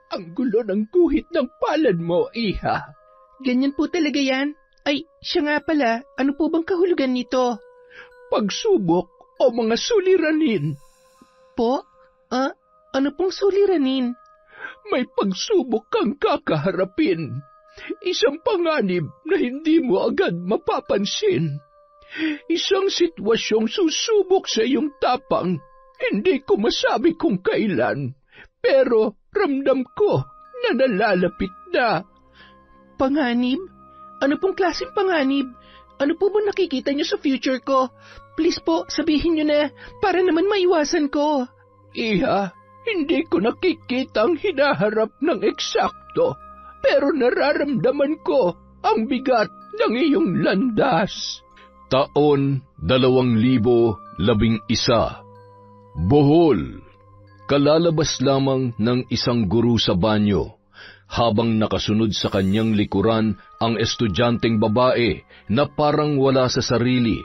Ang gulo ng guhit ng palad mo, iha. Ganyan po talaga yan. Ay, siya nga pala, ano po bang kahulugan nito? Pagsubok o mga suliranin. Po? Ano pong suliranin? May pagsubok kang kakaharapin. Isang panganib na hindi mo agad mapapansin. Isang sitwasyong susubok sa iyong tapang. Hindi ko masabi kung kailan, pero ramdam ko na nalalapit na. Panganib? Ano pong klaseng panganib? Ano po ba nakikita niyo sa future ko? Please po, sabihin niyo na, para naman maiwasan ko. Iha, hindi ko nakikita ang hinaharap ng eksakto, pero nararamdaman ko ang bigat ng iyong landas. Taon 2011, Bohol. Kalalabas lamang ng isang guro sa banyo, habang nakasunod sa kanyang likuran ang estudyanteng babae na parang wala sa sarili.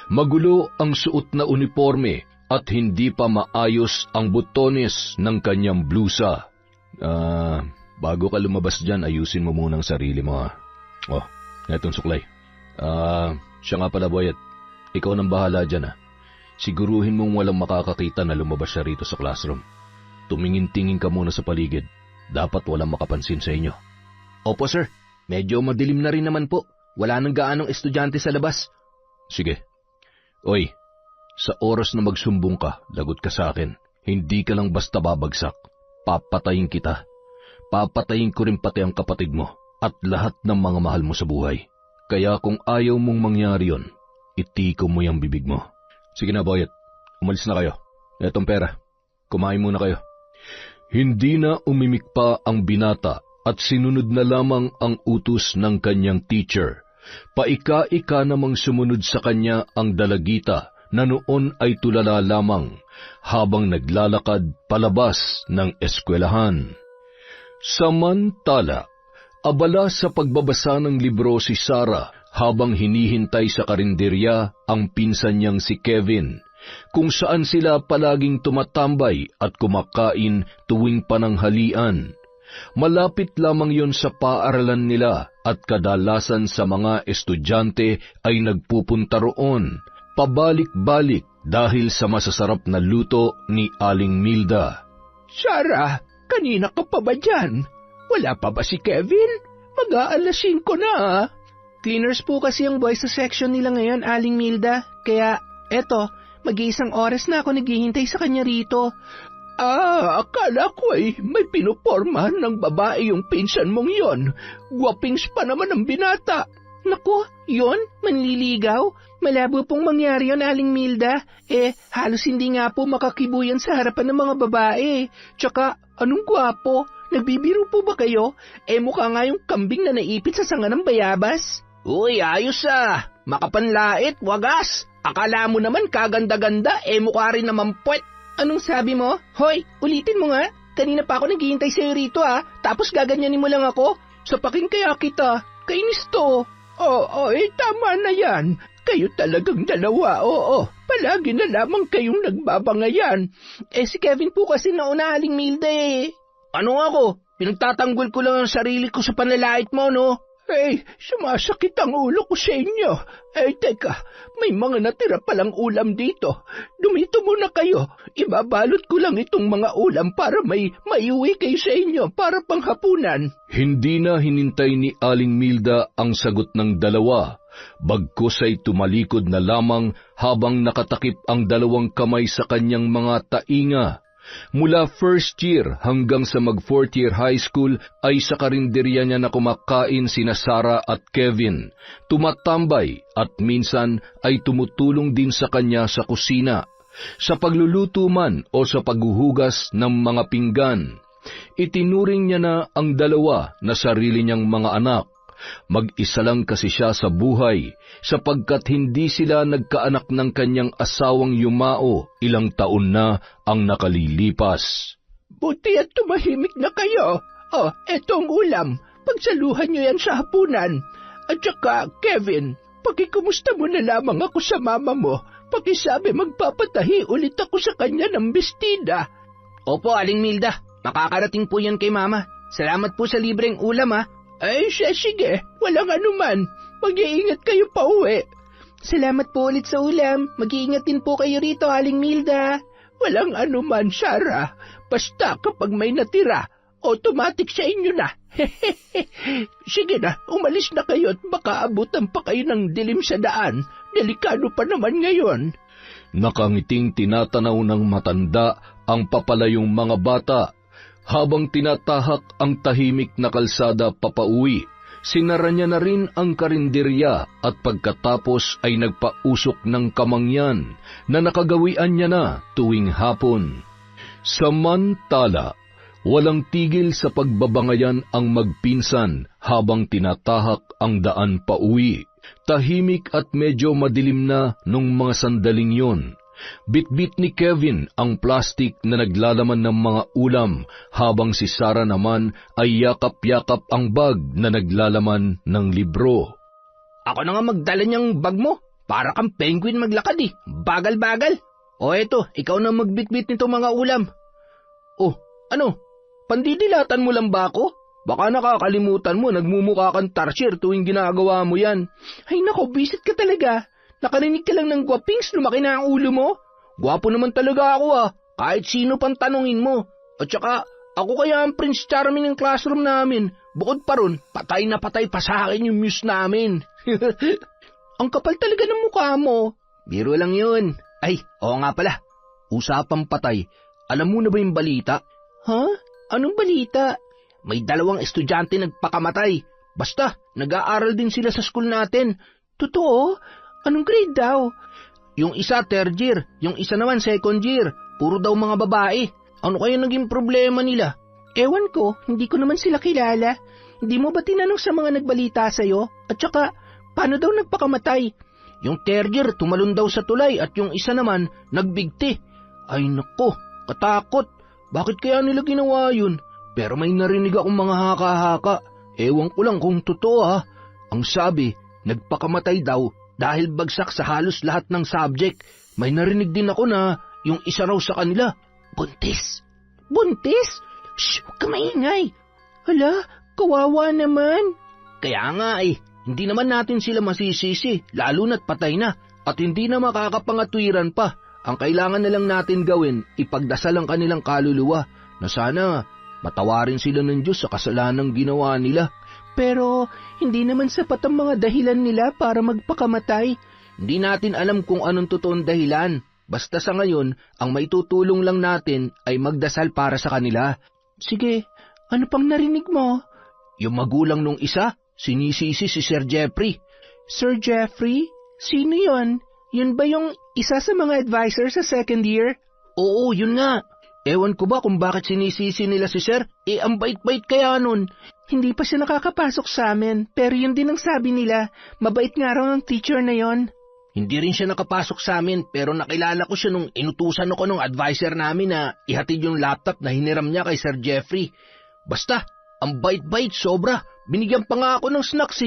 Magulo ang suot na uniforme at hindi pa maayos ang butones ng kanyang blusa. Bago ka lumabas dyan, ayusin mo muna ang sarili mo. Oh, etong suklay. Siya nga pala, Boyet. Ikaw nang bahala dyan, Siguruhin mong walang makakakita na lumabas siya rito sa classroom. Tumingin-tingin ka muna sa paligid. Dapat walang makapansin sa inyo. Opo, sir. Medyo madilim na rin naman po. Wala nang gaanong estudyante sa labas. Sige. Oy, sa oras na magsumbong ka, lagot ka sa akin. Hindi ka lang basta babagsak. Papatayin kita. Papatayin ko rin pati ang kapatid mo at lahat ng mga mahal mo sa buhay. Kaya kung ayaw mong mangyari yon, itiko mo yung bibig mo. Sige na, Boyet. Umalis na kayo. Etong pera. Kumain muna kayo. Hindi na umimik pa ang binata at sinunod na lamang ang utos ng kanyang teacher. Paika-ika namang sumunod sa kanya ang dalagita na noon ay tulala lamang habang naglalakad palabas ng eskwelahan. Samantala, abala sa pagbabasa ng libro si Sarah habang hinihintay sa karinderya ang pinsan niyang si Kevin, kung saan sila palaging tumatambay at kumakain tuwing pananghalian. Malapit lamang yon sa paaralan nila at kadalasan sa mga estudyante ay nagpupunta roon, pabalik-balik dahil sa masasarap na luto ni Aling Milda. Sarah, kanina ka pa ba dyan? Wala pa ba si Kevin? Mag-aalas 5 na. Cleaners po kasi ang boys sa section nila ngayon, Aling Milda. Kaya, eto, mag-iisang oras na ako naghihintay sa kanya rito. Akala ko ay may pinupormahan ng babae yung pinsan mong yon. Gwapings pa naman ang binata. Naku, yon? Manliligaw? Malabo pong mangyari yon, Aling Milda. Halos hindi nga po makakibuyan sa harapan ng mga babae. Tsaka, anong gwapo? Nagbibiro po ba kayo? Mukha nga yung kambing na naipit sa sanga ng bayabas. Uy, ayos makapanlait, wagas. Akala mo naman kaganda-ganda, mukha rin naman puwet. Anong sabi mo? Hoy, ulitin mo nga. Kanina pa ako naghihintay sa'yo rito tapos gaganyanin mo lang ako. Sapakin kaya kita. Kainis to. Tama na yan. Kayo talagang dalawa, oo. Palagi na lamang kayong nagbabangayan. Si Kevin po kasi nauna, Aling Milda Ano ako? Pinagtatanggol ko lang ang sarili ko sa panlalait mo, no? Sumasakit ang ulo ko sa inyo. Teka, may mga natira palang ulam dito. Dumito muna kayo. Ibabalot ko lang itong mga ulam para may maiuwi kayo sa inyo para panghapunan. Hindi na hinintay ni Aling Milda ang sagot ng dalawa. Bagkus ay tumalikod na lamang habang nakatakip ang dalawang kamay sa kanyang mga tainga. Mula first year hanggang sa mag-fourth year high school ay sa karinderya niya na kumakain sina Sarah at Kevin, tumatambay at minsan ay tumutulong din sa kanya sa kusina, sa pagluluto man o sa paghuhugas ng mga pinggan. Itinuring niya na ang dalawa na sarili niyang mga anak. Mag-isa lang kasi siya sa buhay sapagkat hindi sila nagkaanak ng kanyang asawang yumao. Ilang taon na ang nakalilipas. Buti at tumahimik na kayo. Etong ulam. Pagsaluhan niyo yan sa hapunan. At saka, Kevin, pakikumusta mo na lamang ako sa mama mo. Pakisabi magpapatahi ulit ako sa kanya ng bestida. Opo, Aling Milda. makakarating po yan kay Mama. Salamat po sa libreng ulam, ha. Ay, sige, walang anuman. Mag-iingat kayo pa uwi. Salamat po ulit sa ulam. Mag-iingat din po kayo rito, Aling Milda. Walang anuman, Sarah. Basta kapag may natira, automatic sa inyo na. Sige na, umalis na kayo at baka abutan pa kayo ng dilim sa daan. Delikado pa naman ngayon. Nakangiting tinatanaw ng matanda ang papalayong mga bata. Habang tinatahak ang tahimik na kalsada papauwi, sinara niya na rin ang karinderya at pagkatapos ay nagpausok ng kamangyan na nakagawian niya na tuwing hapon. Samantala, walang tigil sa pagbabangayan ang magpinsan habang tinatahak ang daan pauwi. Tahimik at medyo madilim na nung mga sandaling yon. Bitbit ni Kevin ang plastik na naglalaman ng mga ulam habang si Sarah naman ay yakap-yakap ang bag na naglalaman ng libro. Ako na nga magdala niyang bag mo. Para kang penguin maglakad eh. Bagal-bagal. O eto, ikaw na magbitbit nito mga ulam. Oh, ano? Pandidilatan mo lang ba ako? Baka nakakalimutan mo, nagmumukha kang tarsier tuwing ginagawa mo yan. Ay nako, bisit ka talaga. Nakarinig ka lang ng gwapings, lumaki na ang ulo mo. Gwapo naman talaga ako kahit sino pang tanungin mo. At saka, ako kaya ang Prince Charming ng classroom namin. Bukod pa ron, patay na patay pa sa akin yung muse namin. Ang kapal talaga ng mukha mo. Biro lang yun. Ay, oo nga pala. Usapang patay. Alam mo na ba yung balita? Ha? Anong balita? May 2 estudyante nagpakamatay. Basta, nag-aaral din sila sa school natin. Totoo? Anong grade daw? Yung isa 3rd year, yung isa naman 2nd year. Puro daw mga babae. Ano kaya naging problema nila? Ewan ko, hindi ko naman sila kilala. Hindi mo ba tinanong sa mga nagbalita sa'yo? At saka, paano daw nagpakamatay? Yung 3rd year tumalon daw sa tulay at yung isa naman nagbigti. Ay nako, katakot. Bakit kaya nila ginawa yun? Pero may narinig akong mga haka-haka. Ewan ko lang kung totoo Ang sabi, nagpakamatay daw dahil bagsak sa halos lahat ng subject. May narinig din ako na yung isa raw sa kanila, buntis. Buntis? Shh, huwag ka maingay. Hala, kawawa naman. Kaya nga hindi naman natin sila masisisi, lalo na't patay na, at hindi na makakapangatwiran pa. Ang kailangan na lang natin gawin, ipagdasal ang kanilang kaluluwa, na sana matawarin sila ng Diyos sa kasalanang ginawa nila. Pero hindi naman sapat ang mga dahilan nila para magpakamatay. Hindi natin alam kung anong totoong dahilan. Basta sa ngayon, ang maitutulong lang natin ay magdasal para sa kanila. Sige, ano pang narinig mo? Yung magulang nung isa, sinisisi si Sir Jeffrey. Sir Jeffrey? Sino yon? Yun ba yung isa sa mga advisor sa 2nd year? Oo, yun nga. Ewan ko ba kung bakit sinisisi nila si Sir? Ang bait-bait kaya nun. Hindi pa siya nakakapasok sa amin, pero yun din ang sabi nila. Mabait nga raw ang teacher na yon. Hindi rin siya nakapasok sa amin, pero nakilala ko siya nung inutusan ako nung advisor namin na ihatid yung laptop na hiniram niya kay Sir Jeffrey. Basta, ang bait-bait sobra. Binigyan pa nga ako ng snacks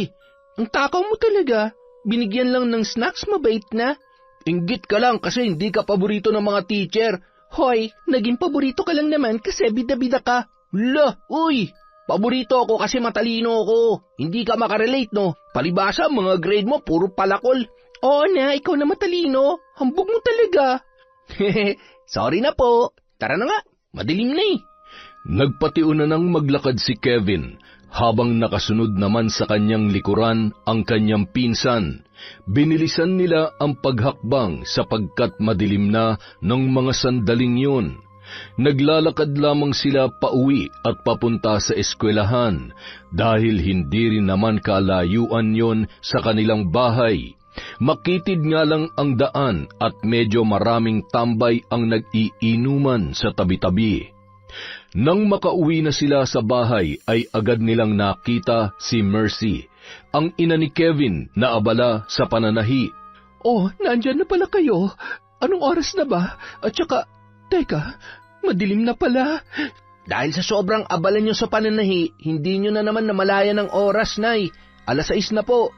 Ang takaw mo talaga. Binigyan lang ng snacks, mabait na. Inggit ka lang kasi hindi ka paborito ng mga teacher. Hoy, naging paborito ka lang naman kasi bida-bida ka. Uy! Paborito ako kasi matalino ako. Hindi ka makarelate, no? Palibasa, mga grade mo, puro palakol. Oo na, ikaw na matalino. Hambog mo talaga. Sorry na po. Tara na nga, madilim na Nagpatiuna nang maglakad si Kevin, habang nakasunod naman sa kanyang likuran ang kanyang pinsan. Binilisan nila ang paghakbang sapagkat madilim na ng mga sandaling yun. Naglalakad lamang sila pauwi at papunta sa eskwelahan dahil hindi rin naman kalayuan yon sa kanilang bahay. Makitid nga lang ang daan at medyo maraming tambay ang nag-iinuman sa tabi-tabi. Nang makauwi na sila sa bahay ay agad nilang nakita si Mercy, ang ina ni Kevin na abala sa pananahi. Oh, nandyan na pala kayo. Anong oras na ba? At saka, teka, madilim na pala. Dahil sa sobrang abala nyo sa pananahi, hindi nyo na naman namalayan ng oras, Nay. 6:00 na po.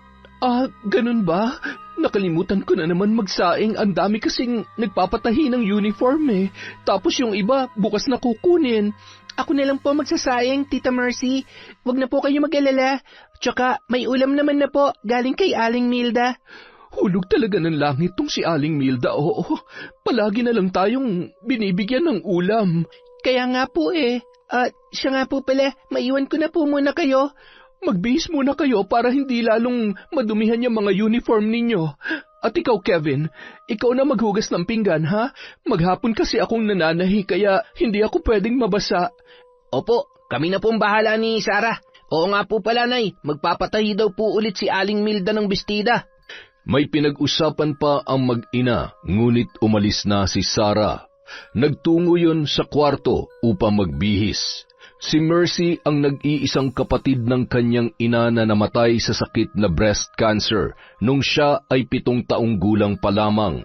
Ganun ba? Nakalimutan ko na naman magsaing. Ang dami kasing nagpapatahi ng uniform eh. Tapos yung iba, bukas na kukunin. Ako na lang po magsasaing, Tita Mercy. Huwag na po kayo mag-alala. Tsaka may ulam naman na po galing kay Aling Milda. Hulog talaga ng langit tong si Aling Milda. Oo, palagi na lang tayong binibigyan ng ulam. Kaya nga po eh. Siya nga po pala, maiwan ko na po muna kayo. Magbihis muna kayo para hindi lalong madumihan yung mga uniform ninyo. At ikaw, Kevin, ikaw na maghugas ng pinggan, ha? Maghapon kasi akong nananahi kaya hindi ako pwedeng mabasa. Opo, kami na pong bahala ni Sarah. Oo nga po pala, Nay, magpapatahi daw po ulit si Aling Milda ng bestida. May pinag-usapan pa ang mag-ina, ngunit umalis na si Sarah. Nagtungo yun sa kwarto upang magbihis. Si Mercy ang nag-iisang kapatid ng kanyang ina na namatay sa sakit na breast cancer nung siya ay 7 taong gulang pa lamang.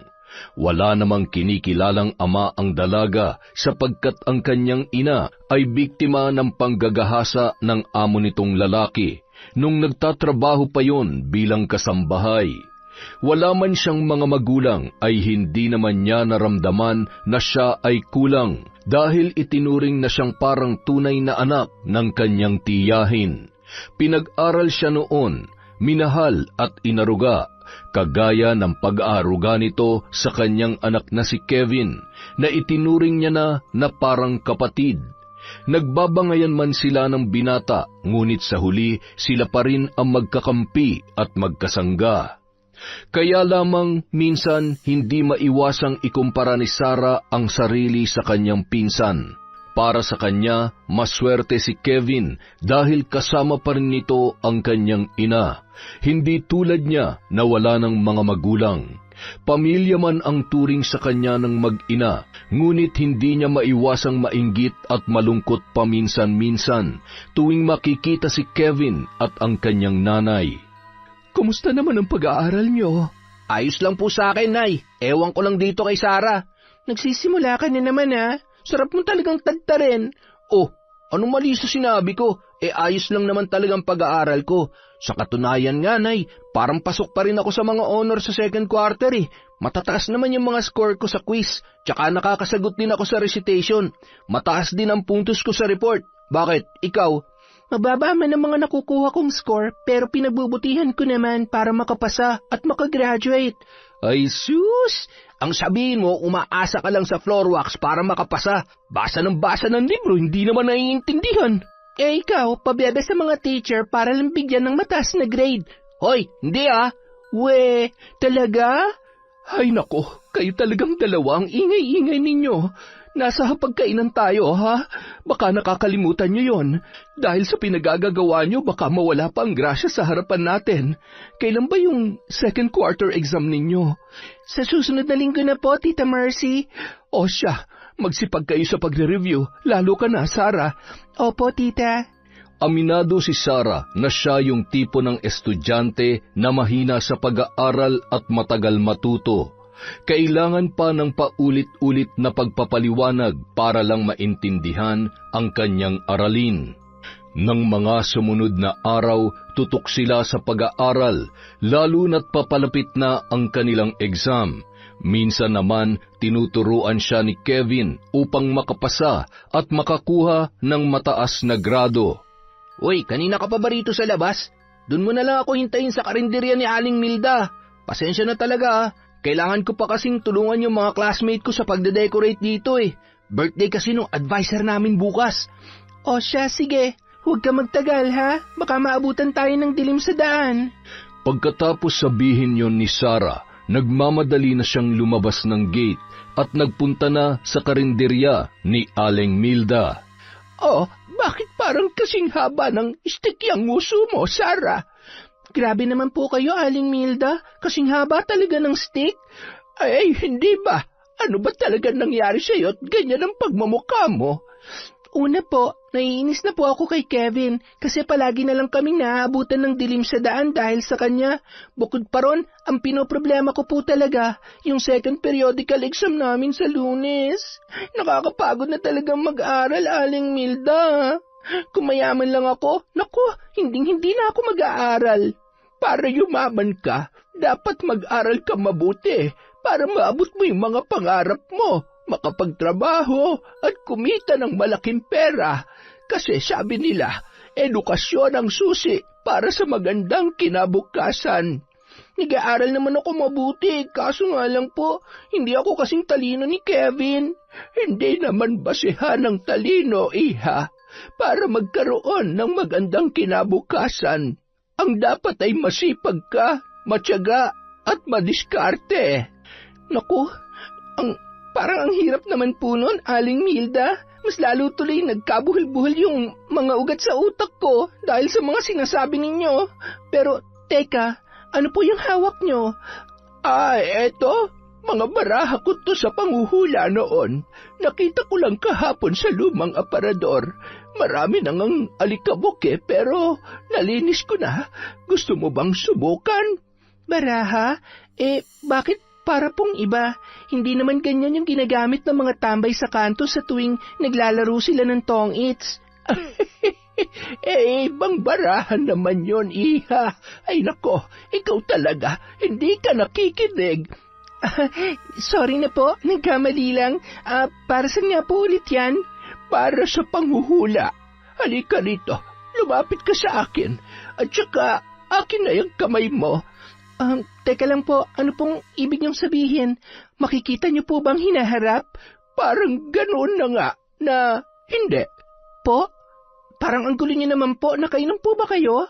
Wala namang kinikilalang ama ang dalaga sapagkat ang kanyang ina ay biktima ng panggagahasa ng amo nitong lalaki nung nagtatrabaho pa yon bilang kasambahay. Wala man siyang mga magulang ay hindi naman niya naramdaman na siya ay kulang dahil itinuring na siyang parang tunay na anak ng kanyang tiyahin. Pinag-aral siya noon, minahal at inaruga, kagaya ng pag-aaruga nito sa kanyang anak na si Kevin na itinuring niya na parang kapatid. Nagbabangayan man sila ng binata, ngunit sa huli sila pa rin ang magkakampi at magkasangga. Kaya lamang minsan hindi maiwasang ikumpara ni Sarah ang sarili sa kanyang pinsan. Para sa kanya, maswerte si Kevin dahil kasama pa rin nito ang kanyang ina. Hindi tulad niya na wala ng mga magulang. Pamilya man ang turing sa kanya ng mag-ina, ngunit hindi niya maiwasang mainggit at malungkot paminsan-minsan tuwing makikita si Kevin at ang kanyang nanay. Kumusta naman ang pag-aaral niyo? Ayos lang po sa akin, Nay. Ewan ko lang dito kay Sarah. Nagsisimula ka na naman, ha? Sarap mo talagang tagtarin. Oh, anong mali sa sinabi ko? Ayos lang naman talagang pag-aaral ko. Sa katunayan nga, Nay, parang pasok pa rin ako sa mga honor sa second quarter eh. Matataas naman yung mga score ko sa quiz, tsaka nakakasagot din ako sa recitation. Mataas din ang puntos ko sa report. Bakit? Ikaw? Mababa man ang mga nakukuha kong score, pero pinagbubutihan ko naman para makapasa at makagraduate. Ay sus! Ang sabihin mo, umaasa ka lang sa floor wax para makapasa. Basa ng libro, hindi naman naiintindihan. Ikaw, pabebe sa mga teacher para lang bigyan ng mataas na grade. Hoy, hindi ah! We, talaga? Ay nako, kayo talagang dalawa ang ingay-ingay ninyo. Nasa hapagkainan tayo, ha? Baka nakakalimutan nyo yon. Dahil sa pinagagagawa nyo, baka mawala pa ang grasya sa harapan natin. Kailan ba yung second quarter exam ninyo? Sa susunod na linggo na po, Tita Mercy. O siya, magsipag kayo sa pagre-review, lalo ka na, Sarah. Opo, Tita. Aminado si Sarah na siya yung tipo ng estudyante na mahina sa pag-aaral at matagal matuto. Kailangan pa ng paulit-ulit na pagpapaliwanag para lang maintindihan ang kanyang aralin. Nang mga sumunod na araw, tutok sila sa pag-aaral, lalo na't papalapit na ang kanilang exam. Minsan naman, tinuturuan siya ni Kevin upang makapasa at makakuha ng mataas na grado. Uy, kanina ka pa ba rito sa labas? Doon mo na lang ako hintayin sa karinderya ni Aling Milda. Pasensya na talaga ah. Kailangan ko pa kasing tulungan yung mga classmate ko sa pagde-decorate dito eh. Birthday kasi nung advisor namin bukas. O siya, sige. Huwag ka magtagal ha. Baka maabutan tayo ng dilim sa daan. Pagkatapos sabihin yon ni Sarah, nagmamadali na siyang lumabas ng gate at nagpunta na sa karinderya ni Aling Milda. Oh, bakit parang kasing haba ng stick yung nguso mo, Sarah? Grabe naman po kayo, Aling Milda. Kasing haba talaga ng stick. Ay, hindi ba? Ano ba talaga nangyari sa'yo at ganyan ang pagmamukha mo? Una po, naiinis na po ako kay Kevin kasi palagi na lang kaming naaabutan ng dilim sa daan dahil sa kanya. Bukod pa ron, ang pinoproblema ko po talaga, yung second periodical exam namin sa Lunes. Nakakapagod na talagang mag-aral, Aling Milda. Kung mayaman lang ako, naku, hindi na ako mag-aaral. Para yumaman ka, dapat mag-aral ka mabuti para maabot mo yung mga pangarap mo, makapagtrabaho at kumita ng malaking pera. Kasi sabi nila, edukasyon ang susi para sa magandang kinabukasan. Nag-aaral naman ako mabuti, kaso nga lang po, hindi ako kasing talino ni Kevin. Hindi naman basehan ng talino, iha. Para magkaroon ng magandang kinabukasan, ang dapat ay masipag ka, matyaga, at madiskarte. Naku, parang ang hirap naman po nun, Aling Milda. Mas lalo tuloy nagkabuhol-buhol yung mga ugat sa utak ko dahil sa mga sinasabi ninyo. Pero, teka, ano po yung hawak nyo? Eto, mga baraha ko to sa panghuhula noon. Nakita ko lang kahapon sa lumang aparador. Marami nang ang alikabok pero nalinis ko na. Gusto mo bang subukan? Baraha? Bakit para pong iba? Hindi naman ganyan yung ginagamit ng mga tambay sa kanto sa tuwing naglalaro sila ng tong-its. Ibang barahan naman yon, iha. Ay nako, ikaw talaga, hindi ka nakikinig. Sorry na po, nagkamali lang. Para saan nga po ulit yan? Para sa panghuhula. Halika rito, lumapit ka sa akin. At saka, akin na yung kamay mo. Teka lang po, ano pong ibig niyong sabihin? Makikita niyo po bang hinaharap? Parang ganoon na nga, na hindi. Po? Parang ang gulo niyo naman po, nakainom po ba kayo?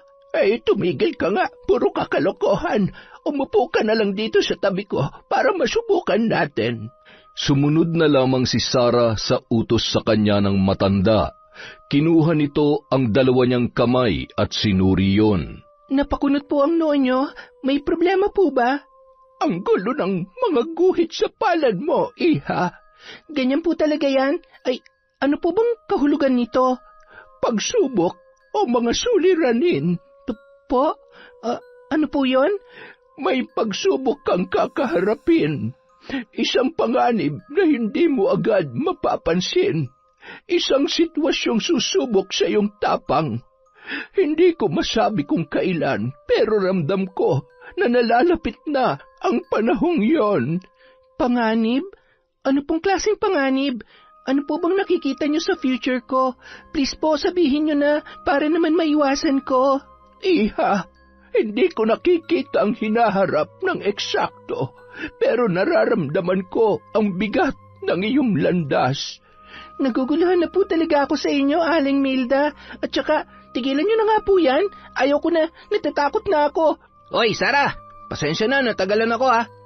Tumigil ka nga, puro kakalokohan. Umupo ka na lang dito sa tabi ko para masubukan natin. Sumunod na lamang si Sarah sa utos sa kanya ng matanda. Kinuha nito ang dalawa niyang kamay at sinuri yon. Napakunot po ang noo niyo. May problema po ba? Ang gulo ng mga guhit sa palad mo, iha. Ganyan po talaga yan? Ay, ano po bang kahulugan nito? Pagsubok o mga suliranin. Po? Ano po yon? May pagsubok kang kakaharapin. Isang panganib na hindi mo agad mapapansin. Isang sitwasyong susubok sa iyong tapang. Hindi ko masabi kung kailan, pero ramdam ko na nalalapit na ang panahong yon. Panganib? Ano pong klaseng panganib? Ano po bang nakikita niyo sa future ko? Please po, sabihin niyo na para naman maiwasan ko. Iha, hindi ko nakikita ang hinaharap ng eksakto, pero nararamdaman ko ang bigat ng iyong landas. Naguguluhan na po talaga ako sa inyo, Aling Milda. At saka, tigilan niyo na nga po yan. Ayaw ko na, natatakot na ako. Oy, Sarah! Pasensya na, natagalan ako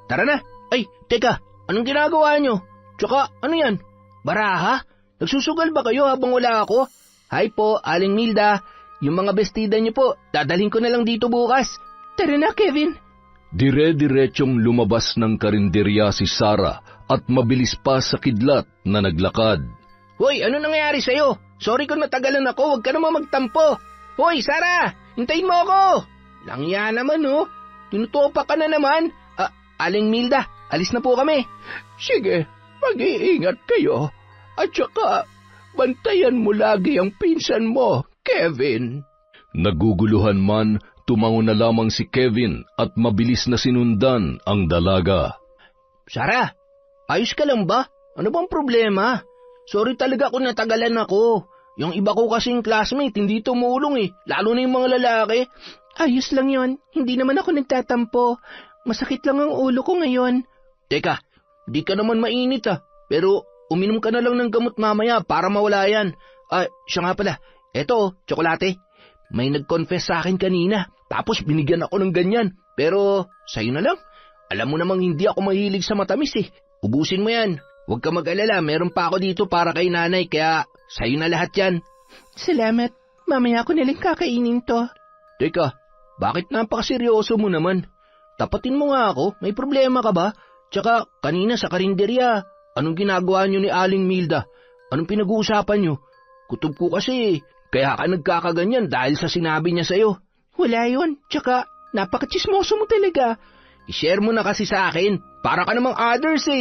Tara na! Ay, teka, anong ginagawa niyo? Tsaka, ano yan? Baraha? Nagsusugal ba kayo habang wala ako? Hi po, Aling Milda. Yung mga bestida niyo po, dadalhin ko na lang dito bukas. Tara na, Kevin. Dire-diretsyong lumabas ng karinderya si Sarah at mabilis pa sa kidlat na naglakad. Hoy, ano nangyayari sa'yo? Sorry kung natagalan ako, huwag ka naman magtampo. Hoy, Sarah! Hintayin mo ako! Langya naman, Tinutupa ka na naman. Aling Milda, alis na po kami. Sige, mag-iingat kayo. At saka, bantayan mo lagi ang pinsan mo, Kevin. Naguguluhan man, tumango na lamang si Kevin at mabilis na sinundan ang dalaga. Sarah, ayos ka lang ba? Ano bang problema? Sorry talaga kung natagalan ako. Yung iba ko kasing classmate, hindi tumulong lalo na yung mga lalaki. Ayos lang yon, hindi naman ako nagtatampo. Masakit lang ang ulo ko ngayon. Teka, di ka naman mainit pero uminom ka na lang ng gamot mamaya para mawala yan. Siya nga pala, eto, tsokolate. May nag-confess sa akin kanina, tapos binigyan ako ng ganyan. Pero, sa'yo na lang. Alam mo namang hindi ako mahilig sa matamis Ubusin mo yan. Huwag ka mag-alala, meron pa ako dito para kay nanay, kaya sa'yo na lahat yan. Salamat. Mamaya ko nalang kakainin to. Teka, bakit napakaseryoso mo naman? Tapatin mo nga ako, may problema ka ba? Tsaka, kanina sa karinderya, anong ginagawa niyo ni Aling Milda? Anong pinag-uusapan niyo? Kutob ko kasi, kaya ka nagkakaganyan dahil sa sinabi niya sa'yo. Wala yun, tsaka napakachismoso mo talaga. I-share mo na kasi sa akin, para ka namang others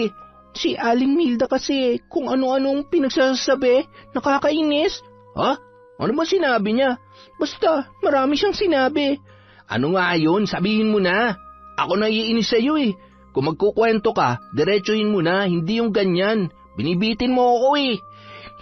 Si Aling Milda kasi, kung ano-anong pinagsasabi, nakakainis. Ha? Ano ba sinabi niya? Basta, marami siyang sinabi. Ano nga yun? Sabihin mo na. Ako naiinis sa'yo eh. Kung magkukwento ka, diretsuhin mo na, hindi yung ganyan. Binibitin mo ako eh.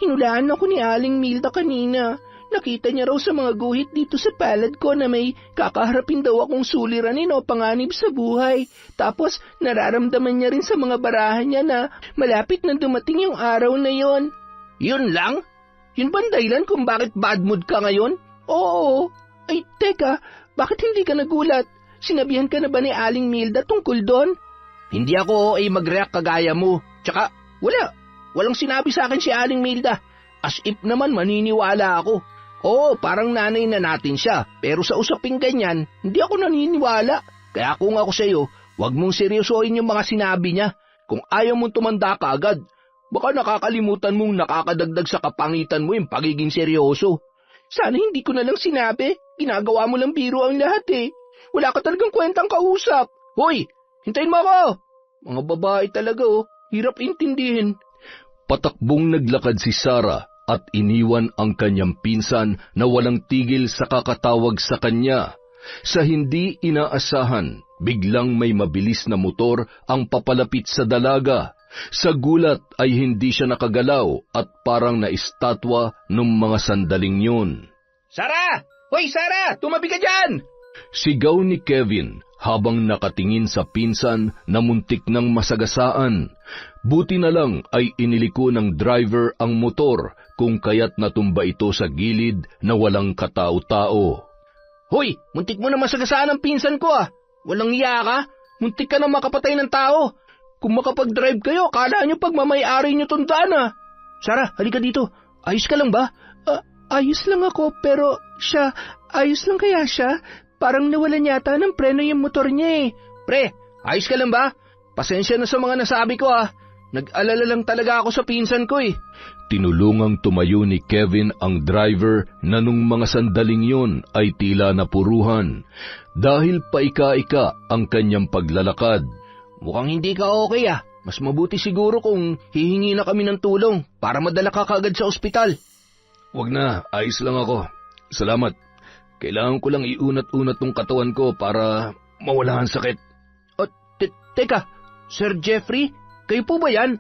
Hinulaan ako ni Aling Milda kanina. Nakita niya raw sa mga guhit dito sa palad ko na may kakaharapin daw akong suliranin o panganib sa buhay. Tapos nararamdaman niya rin sa mga barahan niya na malapit na dumating yung araw na yon. Yun lang? Yun ba ang dahilan kung bakit bad mood ka ngayon? Oo. Ay, teka, bakit hindi ka nagulat? Sinabihan ka na ba ni Aling Milda tungkol doon? Hindi ako mag-react kagaya mo. Tsaka, walang sinabi sa akin si Aling Milda. As if naman maniniwala ako. Oo, parang nanay na natin siya. Pero sa usaping ganyan, hindi ako naniniwala. Kaya kung ako sa'yo, huwag mong seryosohin yung mga sinabi niya. Kung ayaw mong tumanda ka agad, baka nakakalimutan mong nakakadagdag sa kapangitan mo yung pagiging seryoso. Sana hindi ko na lang sinabi. Ginagawa mo lang biro ang lahat eh. Wala ka talagang kwentang kausap. Hoy, hintayin mo ako! Mga babae talaga oh. Hirap intindihin. Patakbong naglakad si Sarah at iniwan ang kanyang pinsan na walang tigil sa kakatawag sa kanya. Sa hindi inaasahan, biglang may mabilis na motor ang papalapit sa dalaga. Sa gulat ay hindi siya nakagalaw at parang naistatwa nung mga sandaling yun. Sarah! Hoy, Sarah! Tumabi ka dyan! Sigaw ni Kevin habang nakatingin sa pinsan na muntik ng masagasaan. Buti na lang ay iniliko ng driver ang motor kung kaya't natumba ito sa gilid na walang katao-tao. Hoy, muntik mo na masagasaan ang pinsan ko ah! Walang iya ka? Muntik ka na makapatay ng tao! Kung makapag-drive kayo, kala nyo pagmamayari nyo tong daan ah! Sarah, halika dito. Ayos ka lang ba? Ayos lang ako, pero siya, ayos lang kaya siya? Parang nawalan yata ng preno yung motor niya eh. Pre, ayos ka lang ba? Pasensya na sa mga nasabi ko ah. Nag-alala lang talaga ako sa pinsan ko eh. Tinulungang tumayo ni Kevin ang driver na nung mga sandaling yun ay tila napuruhan dahil paika-ika ang kanyang paglalakad. Mukhang hindi ka okay ah. Mas mabuti siguro kung hihingi na kami ng tulong para madala ka kagad sa ospital. Wag na, ayos lang ako. Salamat. Kailangan ko lang iunat-unat tong katawan ko para mawala ang sakit. Teka, Sir Jeffrey, kayo po ba yan?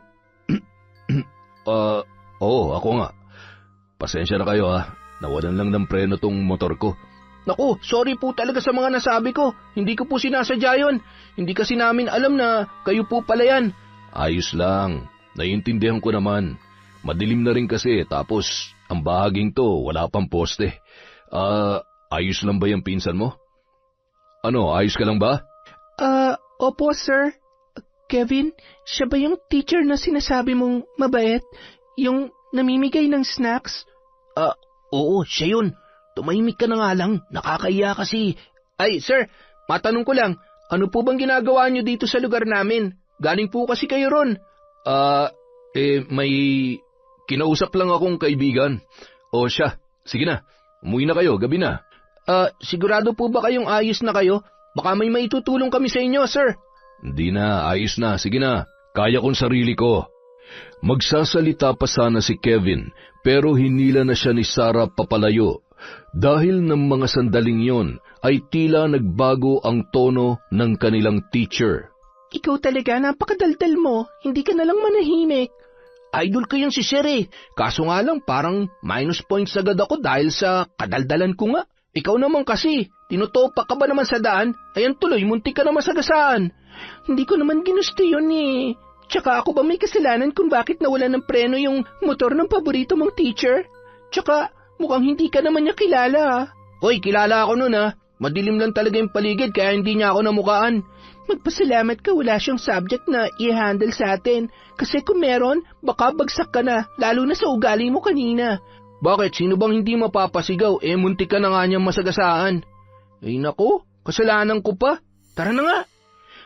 Oo, ako nga. Pasensya na kayo ha. Nawalan lang ng preno tong motor ko. Naku, sorry po talaga sa mga nasabi ko. Hindi ko po sinasadya yun. Hindi kasi namin alam na kayo po pala yan. Ayos lang. Naiintindihan ko naman. Madilim na rin kasi tapos ang bahaging to wala pang poste. Ayos lang ba yung pinsan mo? Ano, ayos ka lang ba? Opo sir. Kevin, siya ba yung teacher na sinasabi mong mabait? Yung namimigay ng snacks? Oo, siya yun. Tumahimik ka na nga lang. Nakakaiya kasi. Ay, sir, matanong ko lang. Ano po bang ginagawa niyo dito sa lugar namin? Galing po kasi kayo ron. May kinausap lang akong kaibigan. O siya, sige na. Umuwi na kayo, gabi na. Sigurado po ba kayong ayos na kayo? Baka may maitutulong kami sa inyo, sir. Hindi na, ayos na. Sige na, kaya kong sarili ko. Magsasalita pa sana si Kevin, pero hinila na siya ni Sarah papalayo. Dahil ng mga sandaling yon, ay tila nagbago ang tono ng kanilang teacher. Ikaw talaga, napakadaldal mo. Hindi ka nalang manahimik. Idol ko yun si Sir eh. Kaso nga lang parang minus points agad ako dahil sa kadaldalan ko nga. Ikaw naman kasi, tinutopak ka ba naman sa daan? Ayan tuloy, muntik ka na masagasaan. Hindi ko naman ginusto yun eh. Tsaka ako ba may kasalanan kung bakit nawalan ng preno yung motor ng paborito mong teacher? Tsaka mukhang hindi ka naman niya kilala. Hoy, kilala ako nun ah. Madilim lang talaga yung paligid kaya hindi niya ako namukaan. Magpasalamat ka wala siyang subject na i-handle sa atin. Kasi kung meron, baka bagsak ka na, lalo na sa ugali mo kanina. Bakit? Sino bang hindi mapapasigaw? Muntik ka na nga niyang masagasaan. Ay nako, kasalanan ko pa. Tara na nga.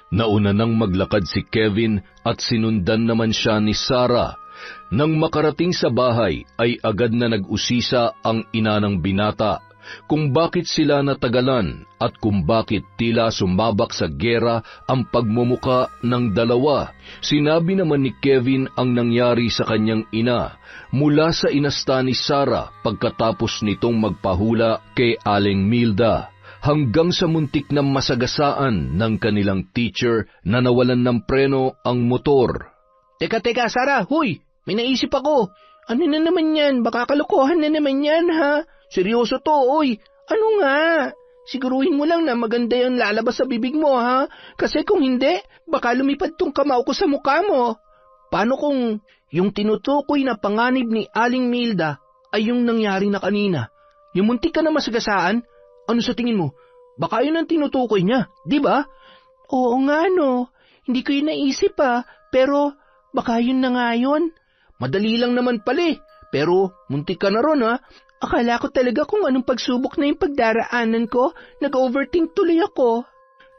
Nauna nang maglakad si Kevin at sinundan naman siya ni Sarah. Nang makarating sa bahay ay agad na nag-usisa ang ina ng binata kung bakit sila natagalan at kung bakit tila sumabak sa gera ang pagmumuka ng dalawa. Sinabi naman ni Kevin ang nangyari sa kanyang ina mula sa inasta ni Sarah pagkatapos nitong magpahula kay Aling Milda. hanggang sa muntik na masagasaan ng kanilang teacher na nawalan ng preno ang motor. Teka, Sarah, huy! May naisip ako. Ano na naman yan? Baka kalokohan na naman yan, ha? Seryoso to, oy. Ano nga? Siguruhin mo lang na maganda yung lalabas sa bibig mo, ha? Kasi kung hindi, baka lumipad tong kamao ko sa mukha mo. Paano kung yung tinutukoy na panganib ni Aling Milda ay yung nangyari na kanina? Yung muntik ka na masagasaan? Ano sa tingin mo? Baka yun ang tinutukoy niya, di ba? Oo nga, no. Hindi ko yun naisip, pero baka yun na nga yun. Madali lang naman pala pero muntik ka na ron, ha? Akala ko talaga kung anong pagsubok na yung pagdaraanan ko, nag-overthink tuloy ako.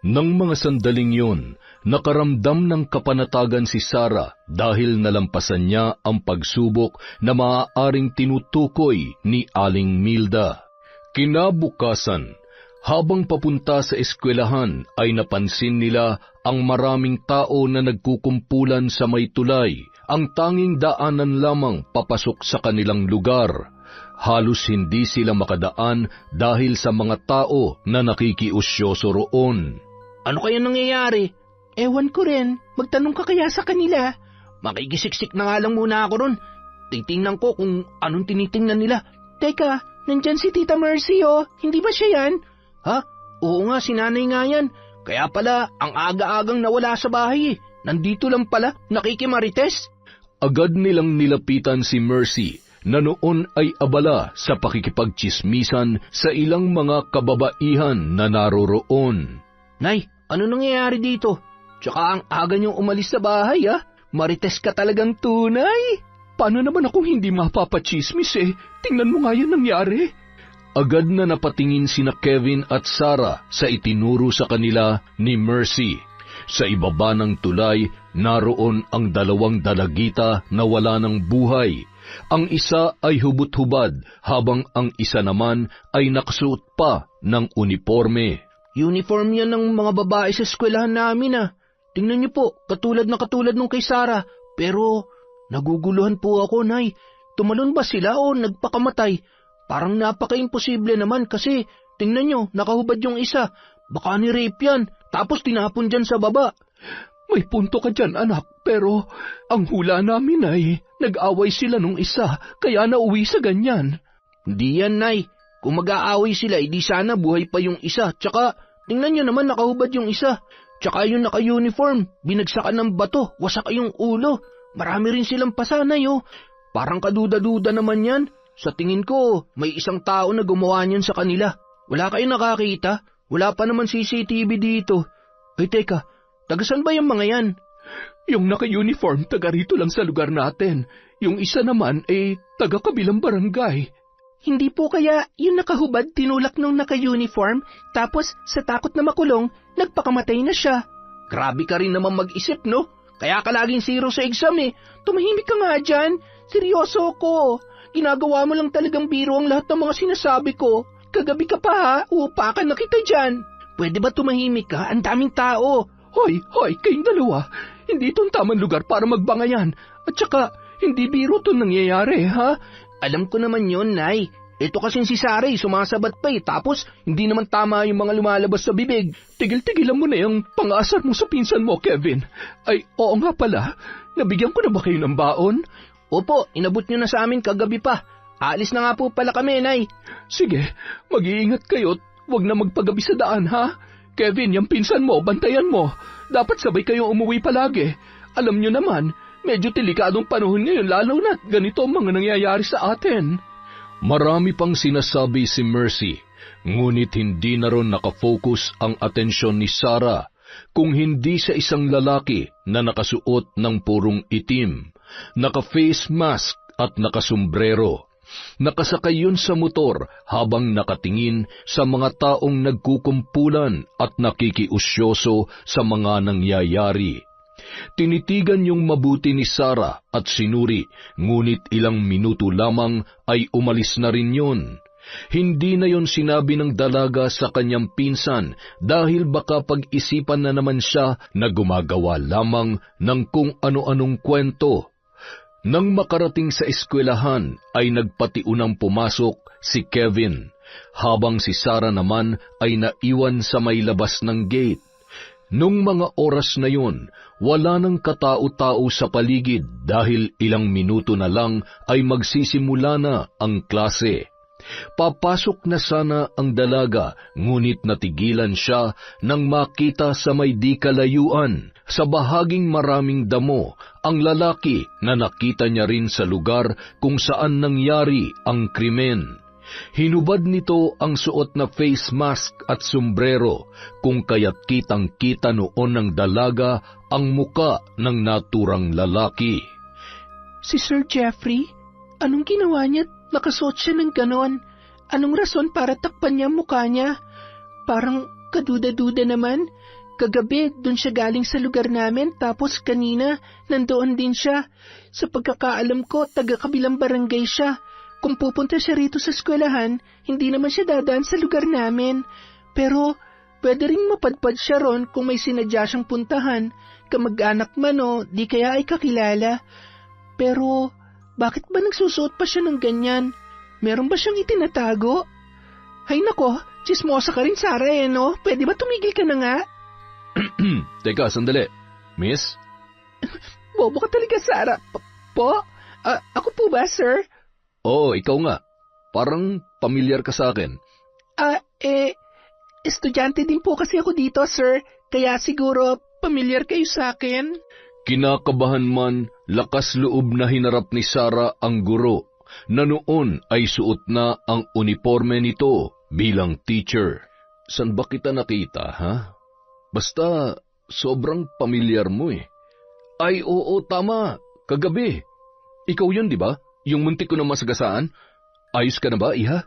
Nang mga sandaling yun, nakaramdam ng kapanatagan si Sarah dahil nalampasan niya ang pagsubok na maaaring tinutukoy ni Aling Milda. Kinabukasan, habang papunta sa eskwelahan ay napansin nila ang maraming tao na nagkukumpulan sa may tulay, ang tanging daanan lamang papasok sa kanilang lugar. Halos hindi sila makadaan dahil sa mga tao na nakikiusyoso roon. Ano kaya nangyayari? Ewan ko rin. Magtanong ka kaya sa kanila? Makikisiksik na nga lang muna ako ron. Titingnan ko kung anong tinitingnan nila. Teka, nandyan si Tita Mercy, oh. Hindi ba siya yan? Ha? Oo nga, si nanay nga yan. Kaya pala, ang aga-agang nawala sa bahay. Nandito lang pala, nakikimarites. Agad nilang nilapitan si Mercy na noon ay abala sa pakikipagtsismisan sa ilang mga kababaihan na naroroon. Nay, ano nangyayari dito? Tsaka ang aga niyong umalis sa bahay, ha? Marites ka talagang tunay. Paano naman akong hindi mapapachismis Tingnan mo nga yan nangyari. Agad na napatingin sina Kevin at Sarah sa itinuro sa kanila ni Mercy. Sa ibaba ng tulay, naroon ang dalawang dalagita na wala ng buhay. Ang isa ay hubot-hubad habang ang isa naman ay nakasuot pa ng uniforme. Uniform yan ng mga babae sa eskwelahan namin, Tingnan niyo po, katulad nung kay Sarah. Pero naguguluhan po ako, Nay. Tumalon ba sila o nagpakamatay? Parang napaka-imposible naman kasi tingnan niyo, nakahubad yung isa. Baka ni-rape yan, tapos tinapon dyan sa baba. May punto ka dyan, anak, pero ang hula namin ay nag-away sila nung isa, kaya nauwi sa ganyan. Hindi yan, Nay. Kung mag-aaway sila, di sana buhay pa yung isa. Tsaka, tingnan niyo naman nakahubad yung isa. Tsaka yung naka-uniform, binagsakan ng bato, wasak yung ulo. Marami rin silang pasanay, Parang kaduda-duda naman yan. Sa tingin ko, may isang tao na gumawa niyan sa kanila. Wala kayong nakakita? Wala pa naman CCTV dito. Ay teka, tagasan ba yung mga yan? Yung naka-uniform, taga rito lang sa lugar natin. Yung isa naman taga-kabilang barangay. Hindi po kaya yung nakahubad tinulak nung naka-uniform, tapos sa takot na makulong, nagpakamatay na siya. Grabe ka rin naman mag-isip, no? Kaya ka laging 0 sa exam, Tumahimik ka nga dyan. Seryoso ko. Ginagawa mo lang talagang biro ang lahat ng mga sinasabi ko. Kagabi ka pa, upakan na kita dyan. Pwede ba tumahimik ka? Ang daming tao. Hoy, kayong dalawa. Hindi itong tamang lugar para magbangayan. At saka, hindi biro ito nangyayari, ha? Alam ko naman yon, Nay. Ito kasing si Sarah, sumasabat pa tapos hindi naman tama yung mga lumalabas sa bibig. Tigil-tigilan mo na yung pang-aasar mo sa pinsan mo, Kevin. Ay, oo nga pala. Nabigyan ko na ba kayo ng baon? Opo, inabot nyo na sa amin kagabi pa. Aalis na nga po pala kami, Nay. Sige, mag-iingat kayo't huwag na magpagabi sa daan, ha? Kevin, yung pinsan mo, bantayan mo. Dapat sabay kayong umuwi palagi. Alam nyo naman, medyo delikadong panahon ngayon lalo na't ganito ang mga nangyayari sa atin. Marami pang sinasabi si Mercy, ngunit hindi na ron nakafocus ang atensyon ni Sarah kung hindi sa isang lalaki na nakasuot ng purong itim, naka-face mask at nakasombrero. Nakasakay yun sa motor habang nakatingin sa mga taong nagkukumpulan at nakikiusyoso sa mga nangyayari. Tinitigan yung mabuti ni Sarah at sinuri, ngunit ilang minuto lamang ay umalis na rin yun. Hindi na yon sinabi ng dalaga sa kanyang pinsan dahil baka pag-isipan na naman siya na gumagawa lamang ng kung ano-anong kwento. Nang makarating sa eskwelahan ay nagpatiunang pumasok si Kevin. habang si Sarah naman ay naiwan sa may labas ng gate. Nung mga oras na yun, wala nang katao-tao sa paligid dahil ilang minuto na lang ay magsisimula na ang klase. Papasok na sana ang dalaga, ngunit natigilan siya nang makita sa may di kalayuan, sa bahaging maraming damo, ang lalaki na nakita niya rin sa lugar kung saan nangyari ang krimen. Hinubad nito ang suot na face mask at sombrero, kung kaya't kitang-kita noon ng dalaga ang muka ng naturang lalaki. Si Sir Jeffrey, anong ginawa niya? Nakasuot siya ng ganon. Anong rason para takpan niya ang mukha niya? Parang kaduda-duda naman. Kagabi, doon siya galing sa lugar namin, tapos kanina, nandoon din siya. Sa pagkakaalam ko, taga-kabilang barangay siya. Kung pupunta siya rito sa eskwelahan, hindi naman siya dadaan sa lugar namin. Pero, pwede ring mapadpad siya ron kung may sinadya siyang puntahan, kamag-anak man o di kaya ay kakilala. Pero, bakit ba nagsusuot pa siya ng ganyan? Meron ba siyang itinatago? Hay nako, chismosa ka rin, Sarah, no? Pwede ba tumigil ka na nga? Teka, sandali. Miss? Bobo ka talaga, Sarah. Po? Ako po ba, sir? Oo, ikaw nga. Parang pamilyar ka sa akin. Estudyante din po kasi ako dito, sir. Kaya siguro pamilyar kayo sa akin. Kinakabahan man, lakas loob na hinarap ni Sarah ang guro, na noon ay suot na ang uniforme nito bilang teacher. San ba kita nakita, ha? Basta, sobrang pamilyar mo eh. Ay, oo, tama. Kagabi. Ikaw yun, di ba? Yung muntik ko na masagasaan. Ayos ka na ba, iha?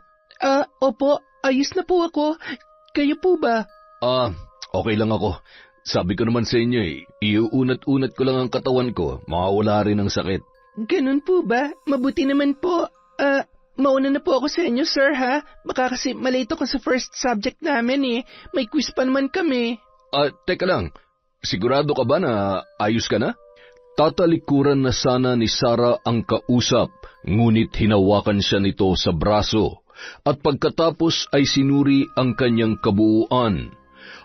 Opo. Ayos na po ako. Kayo po ba? Okay lang ako. Sabi ko naman sa inyo iuunat-unat ko lang ang katawan ko, mawawala rin ang sakit. Ganun po ba? Mabuti naman po. Mauna na po ako sa inyo, sir, ha? Baka kasi malate ako sa first subject namin eh. May quiz pa naman kami. Teka lang. Sigurado ka ba na ayos ka na? Tatalikuran na sana ni Sarah ang kausap, ngunit hinawakan siya nito sa braso, at pagkatapos ay sinuri ang kanyang kabuuan.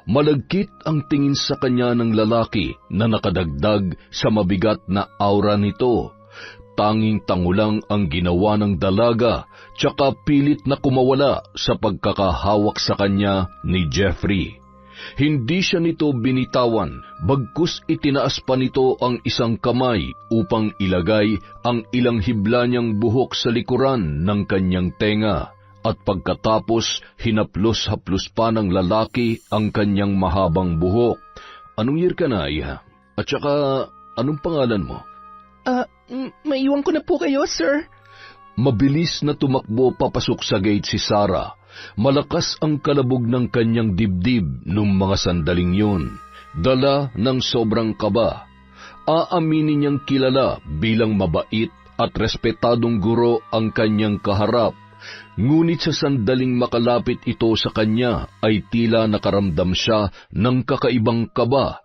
Malagkit ang tingin sa kanya ng lalaki na nakadagdag sa mabigat na aura nito. Tanging tangulang ang ginawa ng dalaga, tsaka pilit na kumawala sa pagkakahawak sa kanya ni Jeffrey. Hindi siya nito binitawan, bagkus itinaas pa nito ang isang kamay upang ilagay ang ilang hibla niyang buhok sa likuran ng kanyang tenga. At pagkatapos, hinaplos-haplos pa ng lalaki ang kanyang mahabang buhok. Anong year ka na, iha? At saka, anong pangalan mo? Maiwan ko na po kayo, sir. Mabilis na tumakbo papasok sa gate si Sarah. Malakas ang kalabog ng kanyang dibdib nung mga sandaling yun. Dala ng sobrang kaba. Aaminin niyang kilala bilang mabait at respetadong guro ang kanyang kaharap. Ngunit sa sandaling makalapit ito sa kanya ay tila nakaramdam siya ng kakaibang kaba.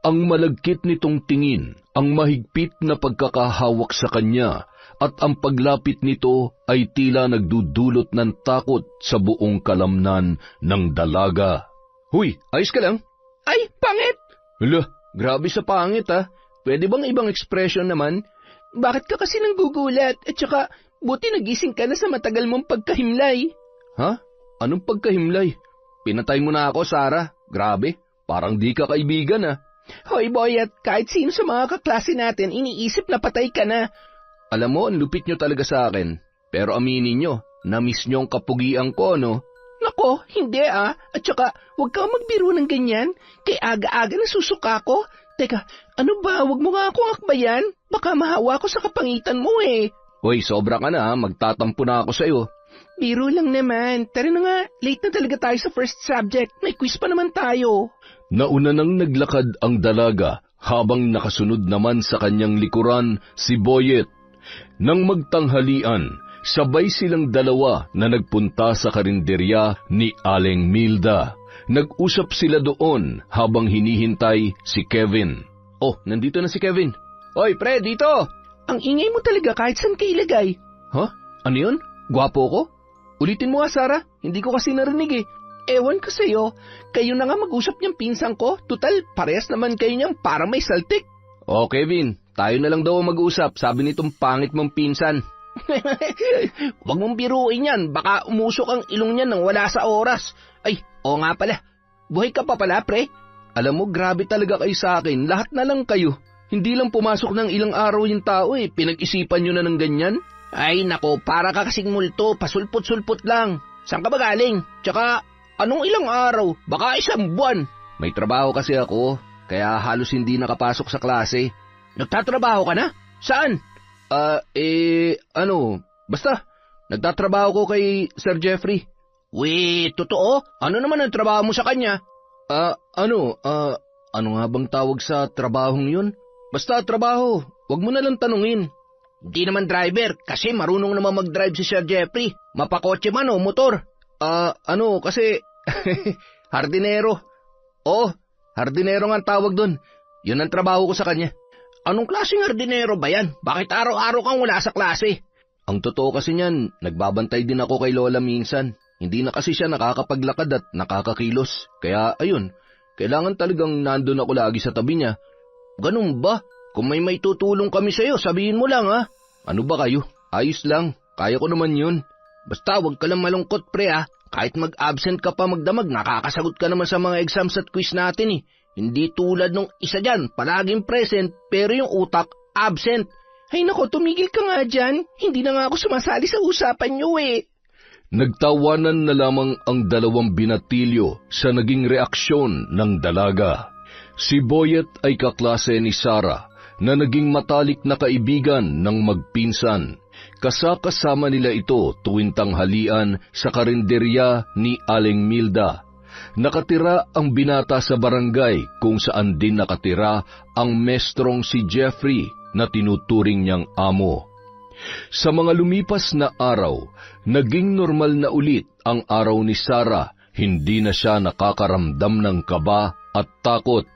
Ang malagkit nitong tingin, ang mahigpit na pagkakahawak sa kanya, at ang paglapit nito ay tila nagdudulot ng takot sa buong kalamnan ng dalaga. Huy, ayos ka lang? Ay, pangit! Hala, grabe sa pangit ha. Pwede bang ibang expression naman? Bakit ka kasi nanggugulat? At saka, buti nagising ka na sa matagal mong pagkahimlay. Ha? Anong pagkahimlay? Pinatay mo na ako, Sarah. Grabe, parang di ka kaibigan ah. Hoy boy, at kahit sino sa mga kaklase natin, iniisip na patay ka na. Alam mo, ang lupit nyo talaga sa akin. Pero aminin nyo, na-miss nyo ang kapugian ko, no? Nako, hindi ah. At saka, huwag kang magbiro ng ganyan. Kay aga-aga na susuka ko. Teka, ano ba? Huwag mo nga akong akbayan. Baka mahawa ko sa kapangitan mo eh. Hoy, sobra ka na, magtatampo na ako sa'yo. Biro lang naman. Tara na nga, late na talaga tayo sa first subject. May quiz pa naman tayo. Nauna nang naglakad ang dalaga habang nakasunod naman sa kanyang likuran si Boyet. Nang magtanghalian, sabay silang dalawa na nagpunta sa karinderya ni Aling Milda. Nag-usap sila doon habang hinihintay si Kevin. Oh, nandito na si Kevin. Hoy, pre, dito! Ang ingay mo talaga kahit saan ka ilagay. Ha? Ano yun? Gwapo ko? Ulitin mo nga, Sarah. Hindi ko kasi narinig eh. Ewan ko sa'yo, kayo na nga mag-usap niyang pinsan ko. Tutal, parehas naman kayo niyang parang may saltik. Oh, Kevin, tayo na lang daw mag-usap, sabi nitong pangit mong pinsan. Huwag mong biruin yan, baka umusok ang ilong niyan nang wala sa oras. Ay, oo nga pala. Buhay ka pa pala, pre? Alam mo, grabe talaga kayo sa akin. Lahat na lang kayo. Hindi lang pumasok ng ilang araw yung tao eh. Pinag-isipan nyo na ng ganyan. Ay, nako, para ka kasing multo. Pasulpot-sulpot lang. Saan ka ba galing? Tsaka, anong ilang araw? Baka isang buwan. May trabaho kasi ako, kaya halos hindi nakapasok sa klase. Nagtatrabaho ka na? Saan? Basta, nagtatrabaho ko kay Sir Jeffrey. Wait, totoo? Ano naman ang trabaho mo sa kanya? Ano nga bang tawag sa trabahong yun? Basta trabaho, wag mo na lang tanungin. Hindi naman driver, kasi marunong naman mag-drive si Sir Jeffrey. Mapakotse man o motor. Kasi, hardinero. Oh, hardinero nga ang tawag doon. Yun ang trabaho ko sa kanya. Anong klaseng hardinero ba yan? Bakit araw-araw kang wala sa klase? Ang totoo kasi niyan, nagbabantay din ako kay Lola minsan. Hindi na kasi siya nakakapaglakad at nakakakilos. Kaya ayun, kailangan talagang nandun ako lagi sa tabi niya. Ganun ba? Kung may tutulong kami sa'yo, sabihin mo lang ha. Ano ba kayo? Ayos lang, kaya ko naman yun. Basta huwag ka lang malungkot pre ha. Kahit mag-absent ka pa magdamag, nakakasagot ka naman sa mga exams at quiz natin eh. Hindi tulad nung isa dyan, palaging present, pero yung utak, absent. Ay nako, tumigil ka nga dyan. Hindi na nga ako sumasali sa usapan niyo eh. Nagtawanan na lamang ang dalawang binatilyo sa naging reaksyon ng dalaga. Si Boyet ay kaklase ni Sarah na naging matalik na kaibigan ng magpinsan. Kasama nila ito tuwing tanghalian sa karinderya ni Aling Milda. Nakatira ang binata sa barangay kung saan din nakatira ang mestrong si Jeffrey na tinuturing niyang amo. Sa mga lumipas na araw, naging normal na ulit ang araw ni Sarah. Hindi na siya nakakaramdam ng kaba at takot.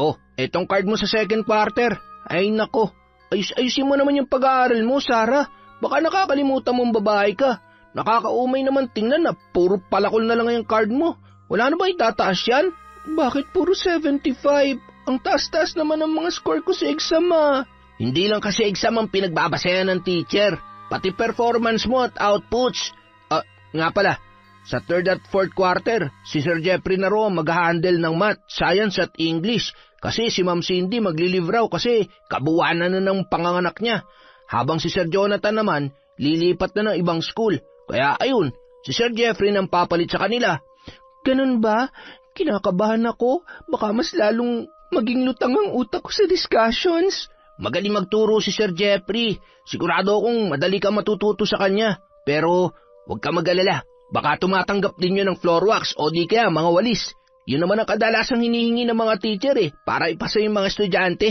Oh, etong card mo sa second quarter. Ay nako, ayusin mo naman yung pag-aaral mo, Sarah. Baka nakakalimutan mong babae ka. Nakakaumay naman tingnan na puro palakol na lang yung card mo. Wala na ba itataas yan? Bakit puro 75? Ang taas-taas naman ang mga score ko sa exam ah. Hindi lang kasi exam ang pinagbabasayan ng teacher, pati performance mo at outputs. Nga pala, sa third at fourth quarter, si Sir Jeffrey na raw mag-handle ng math, science at English. Kasi si Ma'am Cindy maglilive raw kasi kabuwanan na ng panganganak niya. Habang si Sir Jonathan naman, lilipat na ng ibang school. Kaya ayun, si Sir Jeffrey nang papalit sa kanila. Ganun ba? Kinakabahan ako. Baka mas lalong maging lutang ang utak ko sa discussions. Magaling magturo si Sir Jeffrey. Sigurado akong madali ka matututo sa kanya. Pero huwag ka mag-alala. Baka tumatanggap din yun ng floor wax o di kaya mga walis. Yun naman ang kadalasang hinihingi ng mga teacher para ipasa yung mga estudyante.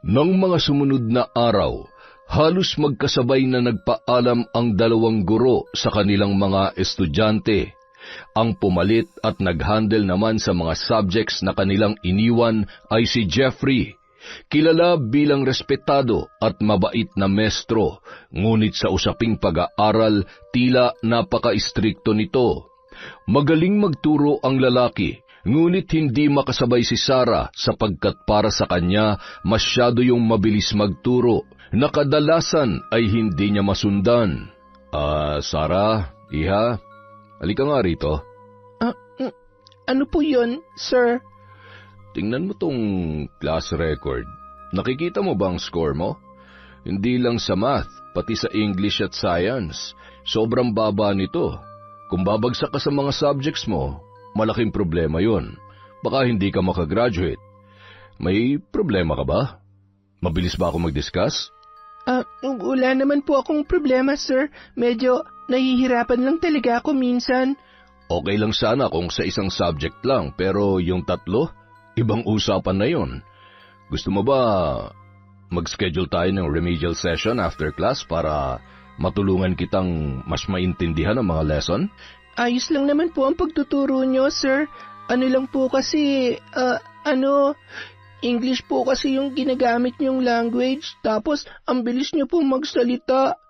Nang mga sumunod na araw, halos magkasabay na nagpaalam ang dalawang guro sa kanilang mga estudyante. Ang pumalit at nag-handle naman sa mga subjects na kanilang iniwan ay si Jeffrey. Kilala bilang respetado at mabait na mestro, ngunit sa usaping pag-aaral, tila napaka-istrikto nito. Magaling magturo ang lalaki, ngunit hindi makasabay si Sarah sapagkat para sa kanya masyado yung mabilis magturo, na kadalasan ay hindi niya masundan. Sarah, iha, halika nga rito. Ano po yun, sir? Tingnan mo tong class record. Nakikita mo ba ang score mo? Hindi lang sa math, pati sa English at science. Sobrang baba nito. Kung babagsak ka sa mga subjects mo, malaking problema yun. Baka hindi ka makagraduate. May problema ka ba? Mabilis ba ako mag-discuss? Wala naman po akong problema, sir. Medyo nahihirapan lang talaga ako minsan. Okay lang sana kung sa isang subject lang, pero yung tatlo, ibang usapan na yun. Gusto mo ba mag-schedule tayo ng remedial session after class para matulungan kitang mas maintindihan ang mga lesson? Ayos lang naman po ang pagtuturo nyo, sir. Ano lang po kasi, English po kasi yung ginagamit nyong language, tapos ang bilis nyo po magsalita.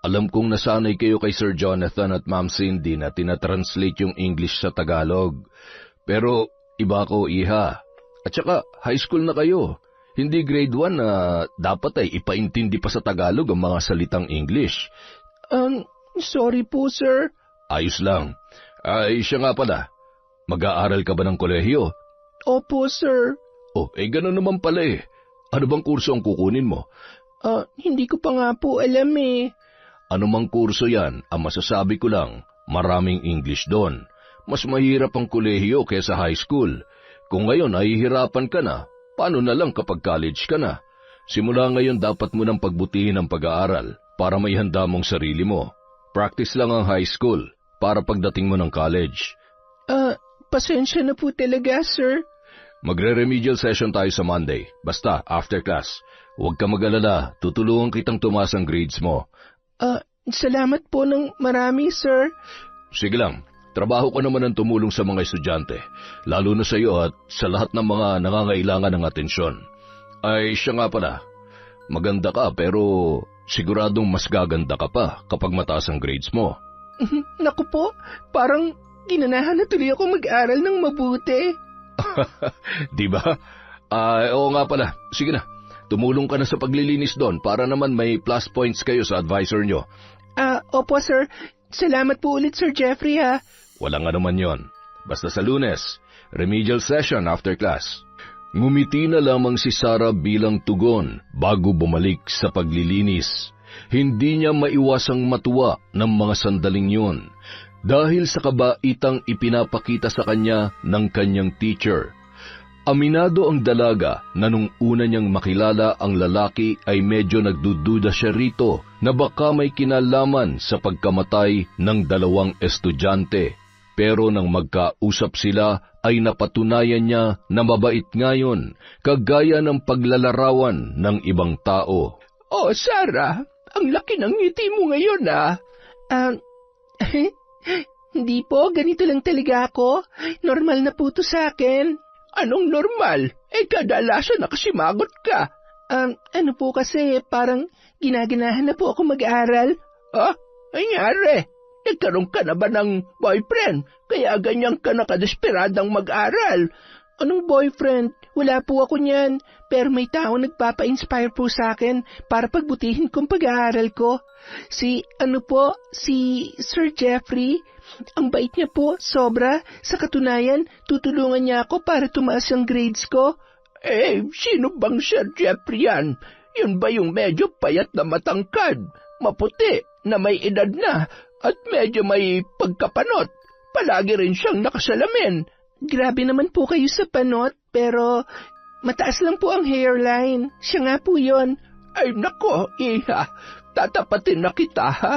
Alam kong nasanay kayo kay Sir Jonathan at Ma'am Cindy na tinatranslate yung English sa Tagalog. Pero iba ko, Iha. At saka high school na kayo. Hindi grade 1 na dapat ay ipaintindi pa sa Tagalog ang mga salitang English. Sorry po, sir. Ayos lang. Ay, siya nga pala. Mag-aaral ka ba ng kolehiyo? Opo, sir. Oh, gano'n naman pala eh. Ano bang kurso ang kukunin mo? Hindi ko pa nga po alam eh. Anumang kurso yan, ang masasabi ko lang, maraming English doon. Mas mahirap ang kolehiyo kaysa high school. Kung ngayon ay hihirapan ka na, paano na lang kapag college ka na? Simula ngayon dapat mo nang pagbutihin ang pag-aaral para may handa mong sarili mo. Practice lang ang high school para pagdating mo ng college. Pasensya na po talaga, sir. Magre-remedial session tayo sa Monday, basta after class. Huwag ka mag-alala, tutulungan kitang tumaas ang grades mo. Salamat po ng marami, sir. Sige lang, trabaho ko naman ang tumulong sa mga estudyante, lalo na sa iyo at sa lahat ng mga nangangailangan ng atensyon. Ay, siya nga pala, maganda ka pero siguradong mas gaganda ka pa kapag mataas ang grades mo. Naku po, parang ginanahan na tuloy ako mag-aral ng mabuti. Di ba? Oo nga pala, sige na. Tumulong ka na sa paglilinis doon para naman may plus points kayo sa advisor nyo. Opo, sir. Salamat po ulit, Sir Jeffrey, ha. Walang anuman yon. Basta sa Lunes, remedial session after class. Ngumiti na lamang si Sarah bilang tugon bago bumalik sa paglilinis. Hindi niya maiwasang matuwa ng mga sandaling yun dahil sa kabaitang ipinapakita sa kanya ng kanyang teacher. Aminado ang dalaga na nung una niyang makilala ang lalaki ay medyo nagdududa siya rito na baka may kinalaman sa pagkamatay ng dalawang estudyante. Pero nang magkausap sila ay napatunayan niya na mabait ngayon, kagaya ng paglalarawan ng ibang tao. Oh, Sarah, ang laki ng ngiti mo ngayon, Hindi po, ganito lang talaga ako. Normal na po to sa akin. Anong normal? Kadalasan nakasimagot ka. Ano po kasi, parang ginaganahan na po ako mag-aral. Nangyari? Nagkaroon ka na ba ng boyfriend? Kaya ganyan ka nakadesperadang mag-aral. Anong boyfriend? Wala po ako niyan. Pero may tao nagpapa-inspire po sa akin para pagbutihin kong pag-aaral ko. Si Sir Jeffrey. Ang bait niya po, sobra. Sa katunayan, tutulungan niya ako para tumaas ang grades ko. Sino bang Sir Jeffrey yan? Yun ba yung medyo payat na matangkad, maputi, na may edad na, at medyo may pagkapanot? Palagi rin siyang nakasalamin. Grabe naman po kayo sa panot, pero mataas lang po ang hairline. Siya nga po yun. Ay nako, Iha, tatapatin na kita, ha?